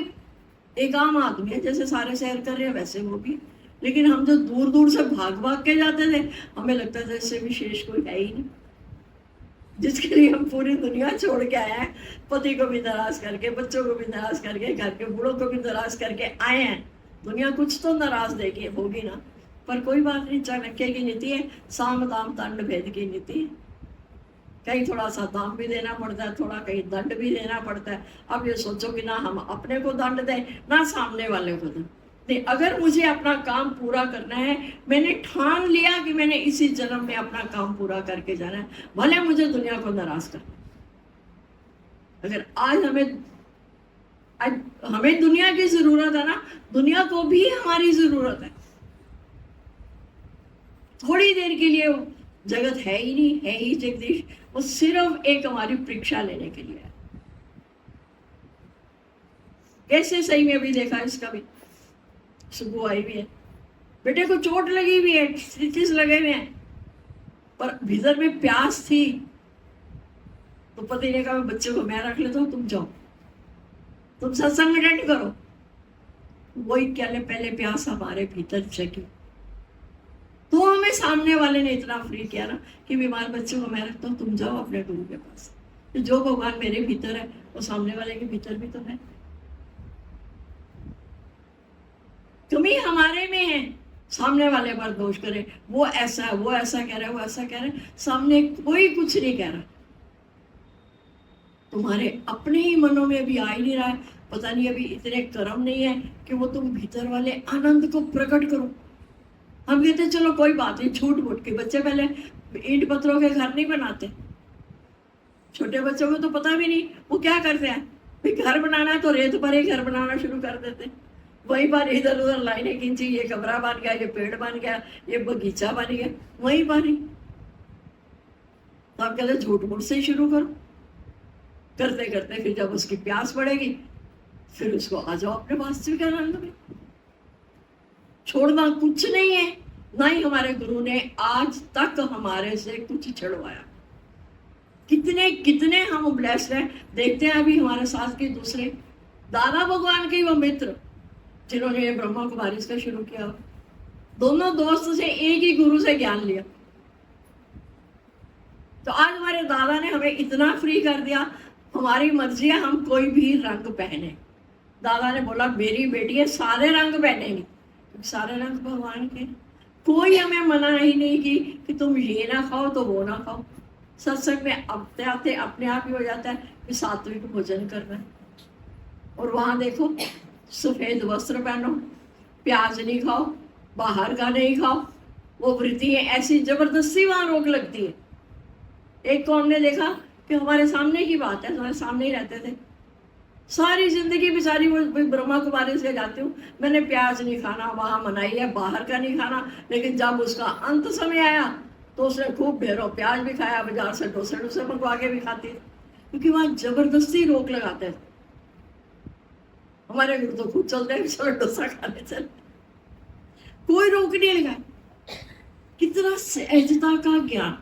एक आम आदमी है, जैसे सारे सैर कर रहे हैं वैसे वो भी। लेकिन हम जो दूर दूर से भाग भाग के जाते थे, हमें लगता था इससे विशेष कोई है ही नहीं, जिसके लिए हम पूरी दुनिया छोड़ के आए हैं। पति को भी नाराज करके, बच्चों को भी नाराज करके, घर के बूढ़ों को भी नाराज करके आए हैं। दुनिया कुछ तो नाराज देगी होगी ना, पर कोई बात नहीं। चाणक्य की नीति है, साम दाम दंड भेद की नीति है। कहीं थोड़ा सा दाम भी देना पड़ता है, थोड़ा कहीं दंड भी देना पड़ता है। अब ये सोचो कि ना हम अपने को दंड दें ना सामने वाले को दें। नहीं, अगर मुझे अपना काम पूरा करना है, मैंने ठान लिया कि मैंने इसी जन्म में अपना काम पूरा करके जाना है, भले मुझे दुनिया को नाराज कर। अगर आज हमें आज हमें दुनिया की जरूरत है ना, दुनिया को भी हमारी जरूरत है। थोड़ी देर के लिए वो जगत है ही नहीं, है ही जगदीश, वो सिर्फ एक हमारी परीक्षा लेने के लिए है। कैसे सही में अभी देखा इसका भी, सुबह आई भी है, बेटे को चोट लगी हुई है, स्टिचेस लगे हुए हैं, पर भीतर में प्यास थी, तो पति ने कहा बच्चे को मैं रख लेता हूँ, तुम जाओ, तुम सत्संग अटेंड करो। वही क्या पहले प्यास हमारे भीतर जगी, तो हमें सामने वाले ने इतना फ्री किया ना कि बीमार बच्चे को मैं रखता हूँ, तुम जाओ अपने गुरु के पास। तो जो भगवान मेरे भीतर है वो सामने वाले के भीतर भी तो है। कमी हमारे में है, सामने वाले पर दोष करे, वो ऐसा है, वो ऐसा कह रहा है, वो ऐसा कह रहा है, सामने कोई कुछ नहीं कह रहा। तुम्हारे अपने ही मनों में अभी आ ही नहीं रहा है, पता नहीं अभी इतने कर्म नहीं है कि वो तुम भीतर वाले आनंद को प्रकट करो। हम कहते चलो कोई बात नहीं, झूठ मूठ के बच्चे पहले ईंट पत्थरों के घर नहीं बनाते, छोटे बच्चों को तो पता भी नहीं, वो क्या करते हैं, भाई घर बनाना है तो रेत पर ही घर बनाना शुरू कर देते, वहीं पर इधर उधर लाइनें खींची, ये कमरा बन गया, ये पेड़ बन गया, ये बगीचा बन गया, वहीं पर ही। तो आप कहते झूठ मूठ से ही शुरू करो, करते करते फिर जब उसकी प्यास बढ़ेगी फिर उसको आ जाओ अपने वास्तविक आनंद में। छोड़ना कुछ नहीं है, ना ही हमारे गुरु ने आज तक हमारे से कुछ छुड़वाया। कितने कितने हम ब्लेस्ड हैं। देखते हैं अभी हमारे साथ के दूसरे दादा भगवान के वो मित्र जिन्होंने ये ब्रह्मा कुमारी का शुरू किया, दोनों दोस्त से एक ही गुरु से ज्ञान लिया। तो आज हमारे दादा ने हमें इतना फ्री कर दिया, हमारी मर्जी है हम कोई भी रंग पहने। दादा ने बोला मेरी बेटी है सारे रंग पहनेंगी, सारे रंग भगवान के, कोई हमें मना ही नहीं की कि तुम ये ना खाओ तो वो ना खाओ। सत्संग में आते आते अपने आप ही हो जाता है कि सात्विक भोजन करना है। और वहां देखो सफेद वस्त्र पहनो, प्याज नहीं खाओ, बाहर का नहीं खाओ, वो वृत्ति है ऐसी जबरदस्ती वहां रोक लगती है। एक को हमने देखा कि हमारे सामने की बात है, हमारे सामने ही रहते थे, सारी जिंदगी बेचारी वो ब्रह्मा कुमारी से जाती हूँ, मैंने प्याज नहीं खाना, वहां मनाही है बाहर का नहीं खाना, लेकिन जब उसका अंत समय आया तो उसने खूब ढेरों प्याज भी खाया, बाजार से डोसे डोसे मंगवा के भी खाती, क्योंकि वहां जबरदस्ती रोक लगाते थे। हमारे गुरु तो खूब चलते हैं, चलो डोसा खाने चल, कोई रोक नहीं लगा। कितना सहजता का ज्ञान।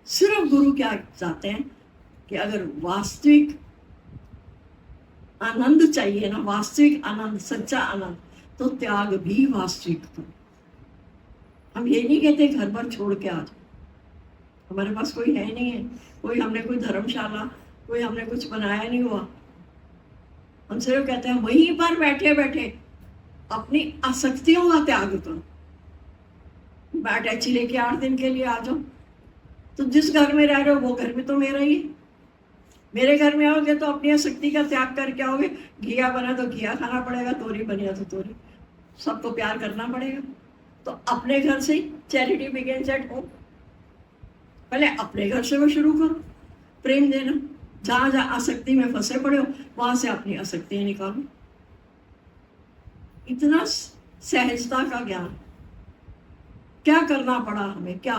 सिर्फ गुरु क्या चाहते हैं कि अगर वास्तविक आनंद चाहिए ना, वास्तविक आनंद, सच्चा आनंद, तो त्याग भी वास्तविक करो। हम ये नहीं कहते घर पर छोड़ के आ जाओ, हमारे पास कोई है नहीं है, कोई हमने कोई धर्मशाला, कोई हमने कुछ बनाया नहीं हुआ। हम सिर्फ कहते हैं वहीं पर बैठे बैठे अपनी आसक्तियों का त्याग करो। बैठ अच्छी लेके 8 दिन के लिए आ जाओ, तो जिस घर में रह रहे हो वो घर में तो मेरा ही है। मेरे घर में आओगे तो अपनी आसक्ति का त्याग करके आओगे। घिया बना तो घिया खाना पड़ेगा, तोरी बनी तो तोरी, सबको प्यार करना पड़ेगा। तो अपने घर से ही चैरिटी बिगिंस एट होम। पहले अपने घर से वो शुरू करो प्रेम देना। जहां जहां आसक्ति में फंसे पड़े हो वहां से अपनी आसक्ति निकालो। इतना सहजता का ज्ञान। क्या करना पड़ा हमें, क्या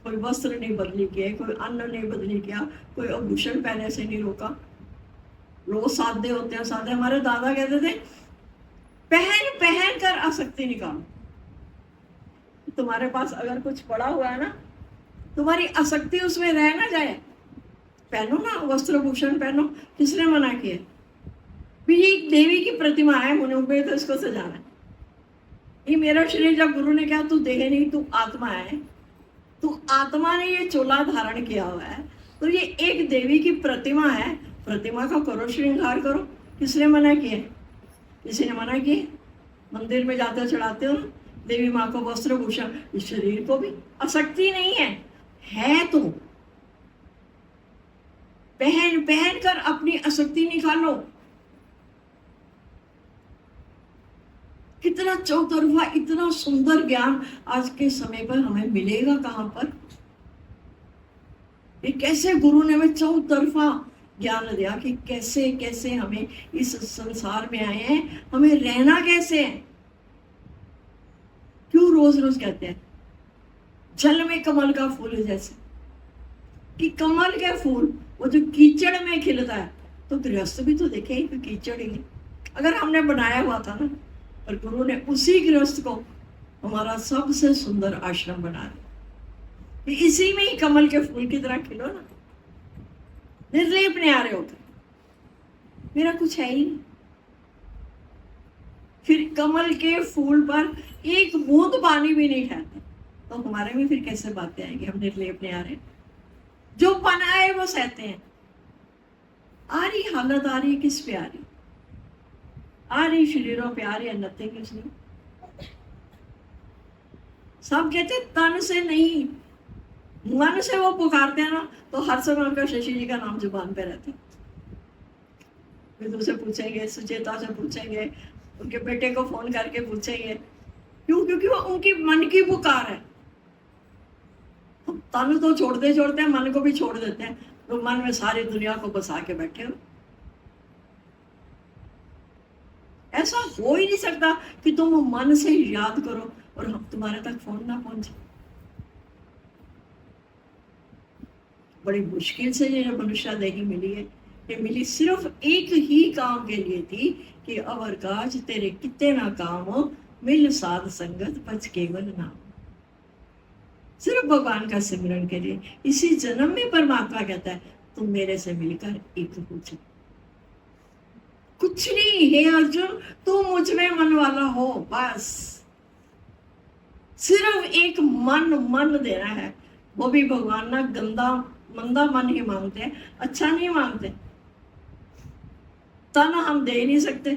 कोई वस्त्र नहीं बदली किए, कोई अन्न नहीं बदली किया, कोई आभूषण पहने से नहीं रोका। रोज सादे होते हैं, सादे। हमारे दादा कहते थे पहन पहन कर आसक्ति निकालो। तुम्हारे पास अगर कुछ पड़ा हुआ है ना, तुम्हारी आसक्ति उसमें रह ना जाए, पहनो ना वस्त्र भूषण पहनो। किसने मना किया? ये देवी की प्रतिमा है, मुझे तो इसको सजाना है। ये मेरा शरीर, जब गुरु ने कहा तू देह नहीं तू आत्मा है, तू आत्मा ने ये चोला धारण किया हुआ है, तो ये एक देवी की प्रतिमा है, प्रतिमा का करो श्रृंगार करो। किसने मना किया? किसी ने मना किया? मंदिर में जाते चढ़ाते हो देवी माँ को वस्त्र भूषण, इस शरीर को भी आसक्ति नहीं है तो पहन पहन कर अपनी आसक्ति निकालो। कितना चौतरफा, इतना सुंदर ज्ञान आज के समय पर हमें मिलेगा कहां पर? ये कैसे गुरु ने हमें चौतरफा ज्ञान दिया कि कैसे कैसे हमें इस संसार में आए हैं, हमें रहना कैसे है। क्यों रोज रोज कहते हैं जल में कमल का फूल जैसे, कि कमल के फूल वो जो कीचड़ में खिलता है, तो गृहस्थ भी तो देखे कि कीचड़ ही है। अगर हमने बनाया हुआ था ना, पर गुरु ने उसी गृहस्थ को हमारा सबसे सुंदर आश्रम बना दिया कि इसी में ही कमल के फूल की तरह खिलो ना, निर्लेप न्यारे होकर। मेरा कुछ है ही नहीं। फिर कमल के फूल पर एक बूंद पानी भी नहीं ठहरता, तो हमारे में फिर कैसे बातें आएंगी। हम निर्लेप न्यारे, जो बनाए वो सहते हैं। आ रही हालत आ रही किस पे आ रही, आ रही शरीरों पे आ रही है, नथिंग इज न्यू। सब कहते तन से नहीं, मन से वो पुकारते हैं ना, तो हर समय उनका शशि जी का नाम जुबान पे रहता है। विदु से पूछेंगे, सुचेता से पूछेंगे, उनके बेटे को फोन करके पूछेंगे। क्यों? क्योंकि वो उनकी मन की पुकार है। तन तो छोड़ते छोड़ते हैं, मन को भी छोड़ देते हैं, तो मन में सारी दुनिया को बसा के बैठे हो। ऐसा हो ही नहीं सकता कि तुम मन से याद करो और हम तुम्हारे तक फोन ना पहुंचे। बड़ी मुश्किल से ये मनुष्य देही मिली है। ये मिली सिर्फ एक ही काम के लिए थी कि अवर काज तेरे कितने ना काम हो, मिल साध संगत बच केवल नाम। सिर्फ भगवान का सिमरन के लिए। इसी जन्म में परमात्मा कहता है तुम मेरे से मिलकर एक हो जाओ। कुछ नहीं, हे अर्जुन तू मुझ में मन वाला हो, बस। सिर्फ एक मन देना है। वो भी भगवान ना गंदा मंदा मन ही मांगते हैं, अच्छा नहीं मांगते। तन हम दे ही नहीं सकते,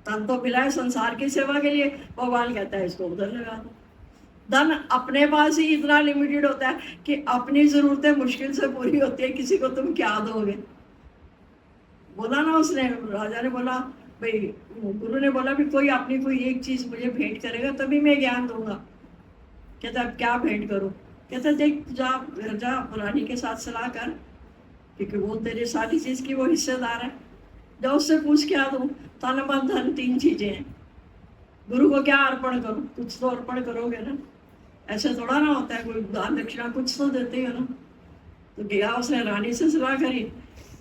तन तो मिला है संसार की सेवा के लिए। भगवान कहता है इसको उधर लगा दो। धन अपने पास ही इतना लिमिटेड होता है कि अपनी जरूरतें मुश्किल से पूरी होती है, किसी को तुम क्या दोगे। बोला ना उसने, राजा ने बोला भाई, गुरु ने बोला भी कोई अपनी कोई एक चीज मुझे भेंट करेगा तभी मैं ज्ञान दूंगा। कहता अब क्या भेंट करूं? कहता देख जा घर जा, रानी के साथ सलाह कर, क्योंकि वो तेरी सारी चीज की वो हिस्सेदार है। जाओ उससे पूछ क्या दूं। तन मन धन तीन चीजें हैं। गुरु को क्या अर्पण करो? कुछ तो अर्पण करोगे ना। ऐसे थोड़ा ना होता है, कोई दान दक्षिणा कुछ तो देते हो ना। तो गया उसने रानी से सलाह करी,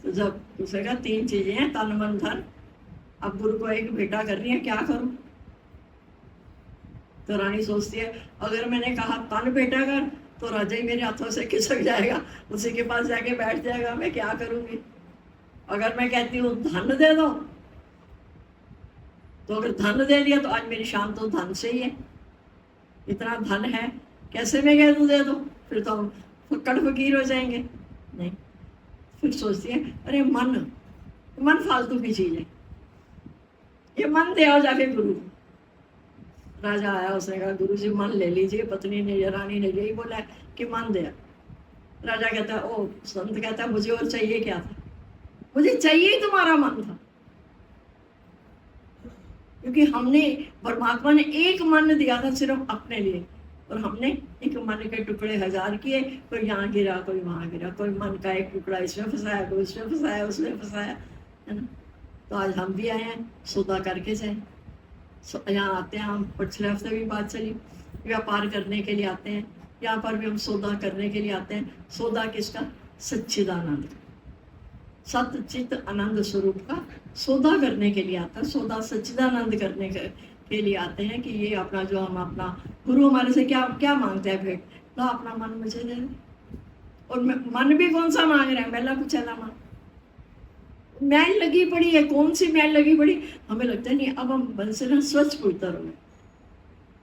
तो जब उसने कहा तीन चीजें हैं, तन मन धन। अब गुरु को एक बेटा कर रही है, क्या करूं? तो रानी सोचती है अगर मैंने कहा तन बेटा कर तो राजा ही मेरे हाथों से खिसक जाएगा, उसी के पास जाके बैठ जाएगा, मैं क्या करूंगी। अगर मैं कहती हूँ धन दे दो, तो अगर धन दे दिया तो आज मेरी शान तो धन से ही है। इतना धन है, कैसे मैं कह दूं दे दो, फिर तो हम फक्कड़ फकीर हो जाएंगे। नहीं, फिर सोचती है अरे मन फालतू की चीज है, ये मन दे आओ जाके गुरु। राजा आया, उसने कहा गुरु जी मन ले लीजिए। पत्नी ने या रानी ने यही बोला है कि मन दे। राजा कहता है ओ, संत कहता है मुझे और चाहिए क्या था? मुझे चाहिए तुम्हारा मन था, क्योंकि हमने परमात्मा ने एक मन दिया था सिर्फ अपने लिए, और हमने एक मन के टुकड़े हजार किए। कोई यहाँ गिरा, कोई वहां गिरा, कोई मन का एक टुकड़ा इसमें फंसाया, कोई इसमें फंसाया, उसमें फंसाया, है ना। तो आज हम भी आए हैं सौदा करके जाए। यहाँ आते हैं हम, पिछले हफ्ते भी बात चली, व्यापार करने के लिए आते हैं। यहाँ पर भी हम सौदा करने के लिए आते हैं। सौदा किसका? सच्चिदानंद, सतचित आनंद स्वरूप का सौदा करने के लिए आता है। सौदा सच्चिदानंद करने के लिए आते हैं कि ये अपना जो हम अपना गुरु हमारे से क्या क्या मांगते हैं भेंट, ला अपना मन मुझे दे दे। और मन भी कौन सा मांग रहे हैं? मैला कुछ है ना मन, मैल लगी पड़ी है। कौन सी मैल लगी पड़ी? हमें लगता है नहीं, अब हम मन से ना स्वच्छ पवित्र हो गए,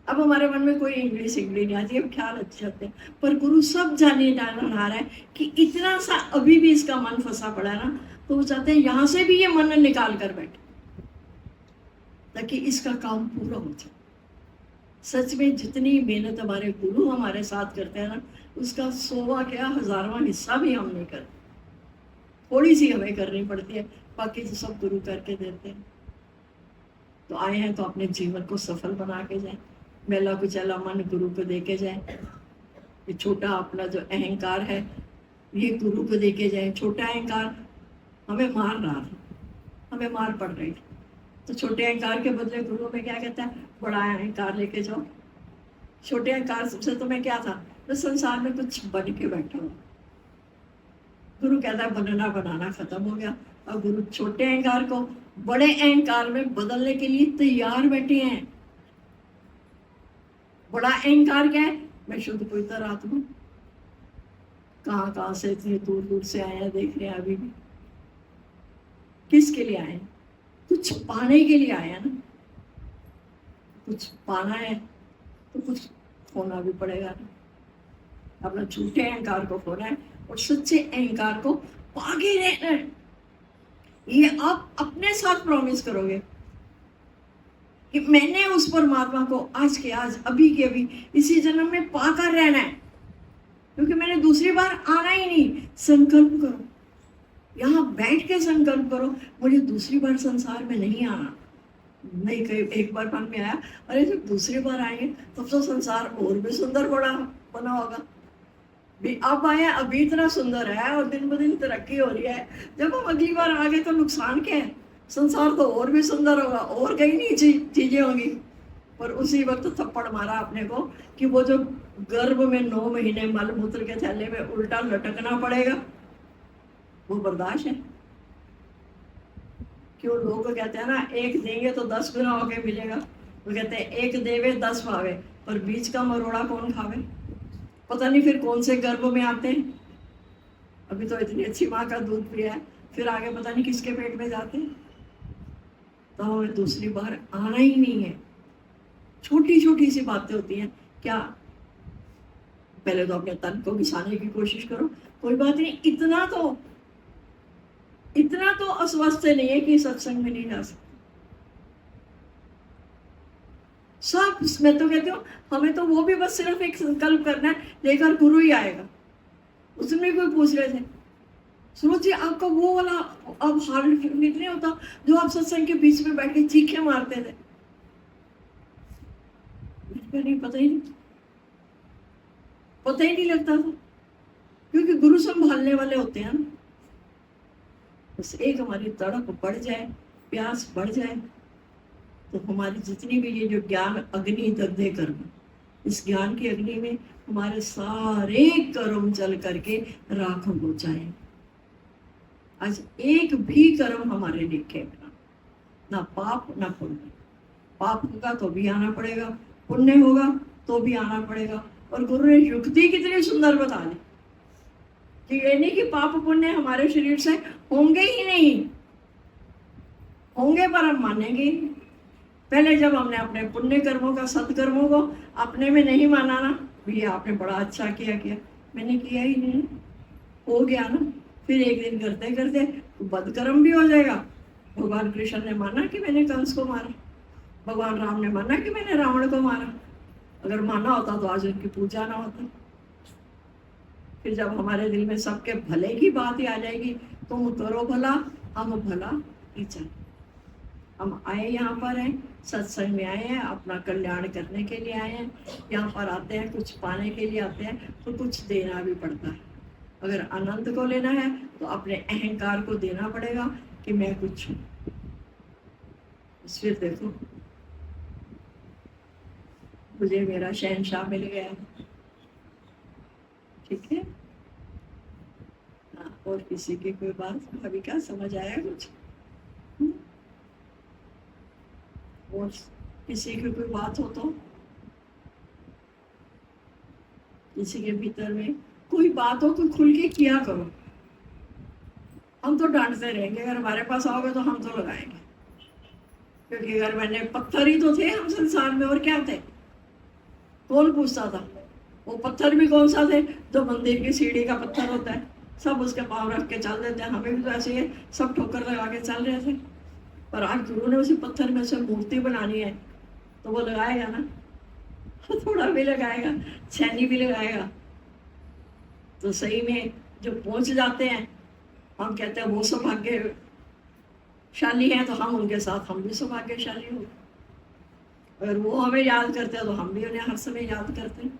अब हमारे मन में कोई इंग्लिश नहीं आती, अब ख्याल अच्छे आते हैं। पर गुरु सब जाने जाना रहा है कि इतना सा अभी भी इसका मन फंसा पड़ा है ना, तो वो चाहते हैं यहाँ से भी ये मन निकाल कर बैठे, ताकि इसका काम पूरा हो जाए। सच में जितनी मेहनत हमारे गुरु हमारे साथ करते हैं ना, उसका 100वां क्या 1000वां हिस्सा भी हम नहीं करते। थोड़ी सी हमें करनी पड़ती है, बाकी तो सब गुरु करके देते हैं। तो आए हैं तो अपने जीवन को सफल बना के जाए, मेला कुचला मन गुरु को देके जाए। ये छोटा अपना जो अहंकार है ये गुरु को देके जाए। छोटा अहंकार हमें मार रहा था, हमें मार पड़ रही थी। तो छोटे अहंकार के बदले गुरु में क्या कहता है, बड़ा अहंकार लेके जाओ। छोटे अहंकार से तो मैं क्या था, तो संसार में कुछ बन के बैठा हूँ। गुरु कहता है बनना बनाना खत्म हो गया। और गुरु छोटे अहंकार को बड़े अहंकार में बदलने के लिए तैयार बैठे हैं। बड़ा अहंकार क्या है, मैं शुद्ध पवित्र आत्मा। कहाँ कहाँ से इतनी दूर दूर से आए हैं, देख रहे हैं अभी भी। किसके लिए आए हैं, कुछ पाने के लिए आए हैं ना। कुछ पाना है तो कुछ खोना भी पड़ेगा ना। अपना झूठे अहंकार को खोना है और सच्चे अहंकार को पागे रहना है। ये आप अपने साथ प्रॉमिस करोगे कि मैंने उस परमात्मा को आज के आज, अभी के अभी, इसी जन्म में पाकर रहना है, क्योंकि मैंने दूसरी बार आना ही नहीं। संकल्प करो, यहाँ बैठ के संकल्प करो, मुझे दूसरी बार संसार में नहीं आना। नहीं, कहीं एक बार मन में आया, अरे जब दूसरी बार आएंगे तब तो संसार और भी सुंदर बना होगा। भी अब आए, अभी इतना सुंदर है और दिन ब दिन तरक्की हो रही है। जब हम अगली बार आ गए तो नुकसान क्या है, संसार तो और भी सुंदर होगा और कई नहीं चीजें होंगी। पर उसी वक्त थप्पड़ मारा अपने को कि वो जो गर्भ में 9 महीने मल मूत्र के थैले में उल्टा लटकना पड़ेगा, वो बर्दाश्त है? क्यों लोग कहते हैं ना, एक देंगे तो 10 गुना होके मिलेगा। वो कहते हैं एक देवे 10 पावे, पर बीच का मरोड़ा कौन खावे? पता नहीं फिर कौन से गर्भ में आते हैं। अभी तो इतनी अच्छी माँ का दूध पिया है, फिर आगे पता नहीं किसके पेट में जाते हैं। तो हमें दूसरी बार आना ही नहीं है। छोटी छोटी सी बातें होती हैं क्या, पहले तो अपने तन को घिसाने की कोशिश करो, कोई बात नहीं, इतना तो अस्वस्थ नहीं है कि सत्संग में नहीं जा सकते। सब, मैं तो कहती हूँ हमें तो वो भी बस सिर्फ एक संकल्प करना है, लेकर गुरु ही आएगा। उसमें कोई पूछ रहे थे, सूरज जी आपका वो वाला अब हार्ट नहीं होता जो आप सत्संग के बीच में बैठ के चीखे मारते थे? मुझे नहीं, पता ही नहीं लगता था, क्योंकि गुरु संभालने वाले होते हैं ना। बस एक हमारी तड़प बढ़ जाए, प्यास बढ़ जाए, तो हमारी जितनी भी ये जो ज्ञान अग्नि दग्धे कर्म, इस ज्ञान की अग्नि में हमारे सारे कर्म जल करके राख हो जाए। आज एक भी कर्म हमारे लिखे ना पाप ना पुण्य। पाप होगा तो भी आना पड़ेगा, पुण्य होगा तो भी आना पड़ेगा। और गुरु ने युक्ति कितनी सुंदर बता दी कि ये नहीं कि पाप पुण्य हमारे शरीर से होंगे ही नहीं, होंगे पर हम मानेंगे। पहले जब हमने अपने पुण्य कर्मों का, सत्कर्मों को अपने में नहीं माना ना, भैया आपने बड़ा अच्छा किया, मैंने किया ही नहीं, हो गया ना। फिर एक दिन करते करते तो बदकर्म भी हो जाएगा। भगवान कृष्ण ने माना कि मैंने कंस को मारा, भगवान राम ने माना कि मैंने रावण को मारा। अगर माना होता तो आज उनकी पूजा ना होती। फिर जब हमारे दिल में सबके भले की बात ही आ जाएगी, तुम करो भला हम भला ही चाहे। हम आए यहाँ पर हैं, सत्संग में आए हैं, अपना कल्याण करने के लिए आए हैं। यहाँ पर आते हैं कुछ पाने के लिए आते हैं, तो कुछ देना भी पड़ता है। अगर आनंद को लेना है तो अपने अहंकार को देना पड़ेगा कि मैं कुछ हूँ। फिर देखो मुझे मेरा शहंशाह मिल गया, ठीक है। और किसी की कोई बात अभी क्या समझ आया कुछ? और किसी की कोई बात हो तो, किसी के भीतर में कोई बात हो तो खुल के किया करो। हम तो डांटते रहेंगे, अगर हमारे पास आओगे तो हम तो लगाएंगे, क्योंकि अगर मैंने पत्थर ही तो थे हम संसार में, और क्या थे? कौन पूछता था? वो पत्थर भी कौन सा थे, जो मंदिर की सीढ़ी का पत्थर होता है, सब उसके पाँव रख के चल देते हैं। हमें भी तो ऐसे ही सब ठोकर लगा के चल रहे थे। पर आज गुरु ने उसी पत्थर में से मूर्ति बनानी है तो वो लगाएगा ना, थोड़ा भी लगाएगा, छेनी भी लगाएगा। तो सही में जो पहुंच जाते हैं, हम कहते हैं वो सौभाग्यशाली हैं, तो हम उनके साथ हम भी सौभाग्यशाली हो। अगर वो हमें याद करते हैं तो हम भी उन्हें हर समय याद करते हैं,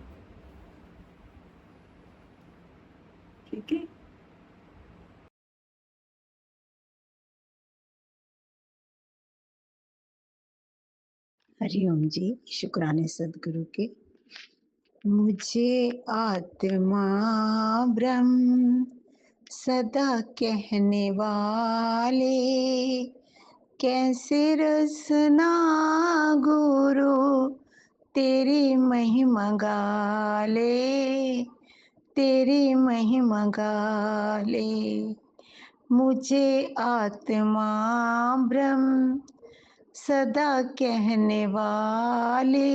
ठीक है। हरिओम जी। शुक्राने सदगुरु के। मुझे आत्मा ब्रह्म सदा कहने वाले, कैसे रसना गुरु तेरी महिमा गाले, तेरी महिमा गाले। मुझे आत्मा ब्रह्म सदा कहने वाले,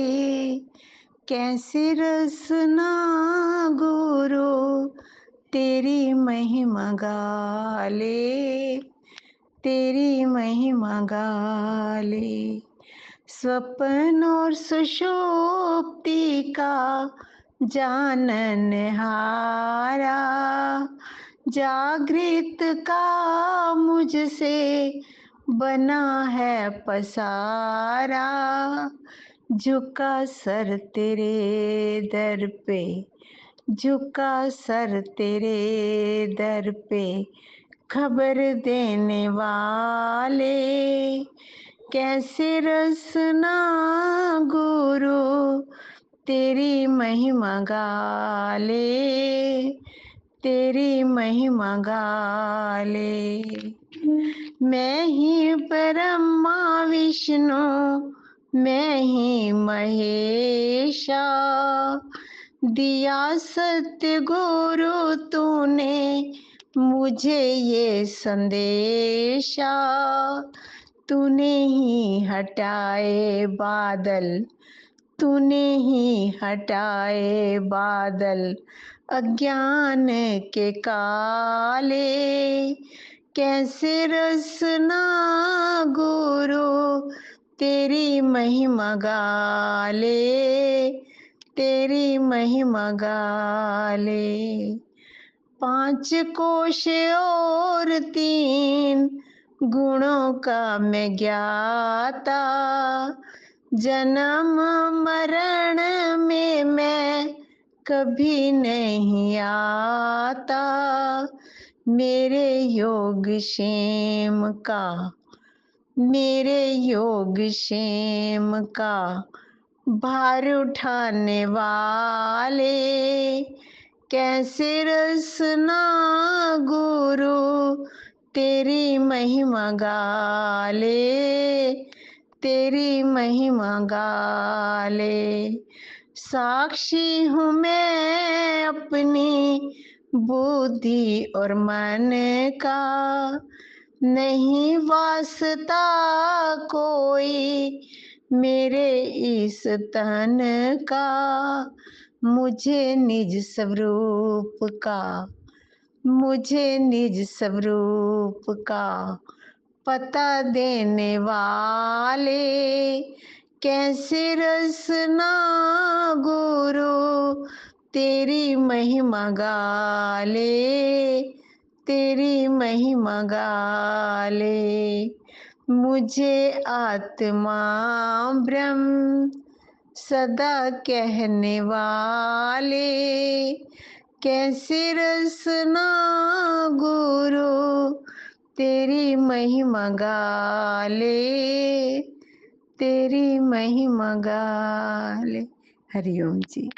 कैसे रसना गुरु तेरी महिमा गाले, तेरी महिमा गाले। स्वप्न और सुषुप्ति का जानन हारा, जागृत का मुझसे बना है पसारा। झुका सर तेरे दर पे, झुका सर तेरे दर पे, खबर देने वाले, कैसे रसना गुरु तेरी महिमा गाले, तेरी महिमा गाले। मैं ही ब्रह्मा विष्णु, मैं ही महेशा, दिया सत्य गुरु तूने मुझे ये संदेशा। तूने ही हटाए बादल, तूने ही हटाए बादल अज्ञान के काले, कैसे रसना गुरु तेरी महिमा गाले, तेरी महिमा गाले। 5 कोश और 3 गुणों का मैं ज्ञाता, जन्म मरण में मैं कभी नहीं आता। मेरे योग क्षेम का, मेरे योग क्षेम का भार उठाने वाले, कैसे रसना गुरु तेरी महिमा गाले, तेरी महिमा गाले। साक्षी हूँ मैं अपनी बुद्धि और मन का, नहीं वास्ता कोई मेरे इस तन का। मुझे निज स्वरूप का, मुझे निज स्वरूप का पता देने वाले, कैसे रसना गुरु तेरी महिमा गाले, तेरी महिमा गाले। मुझे आत्मा ब्रह्म सदा कहने वाले, कैसे रसना गुरु तेरी महिमा गाले, तेरी महिमा गाले। हरिओम जी।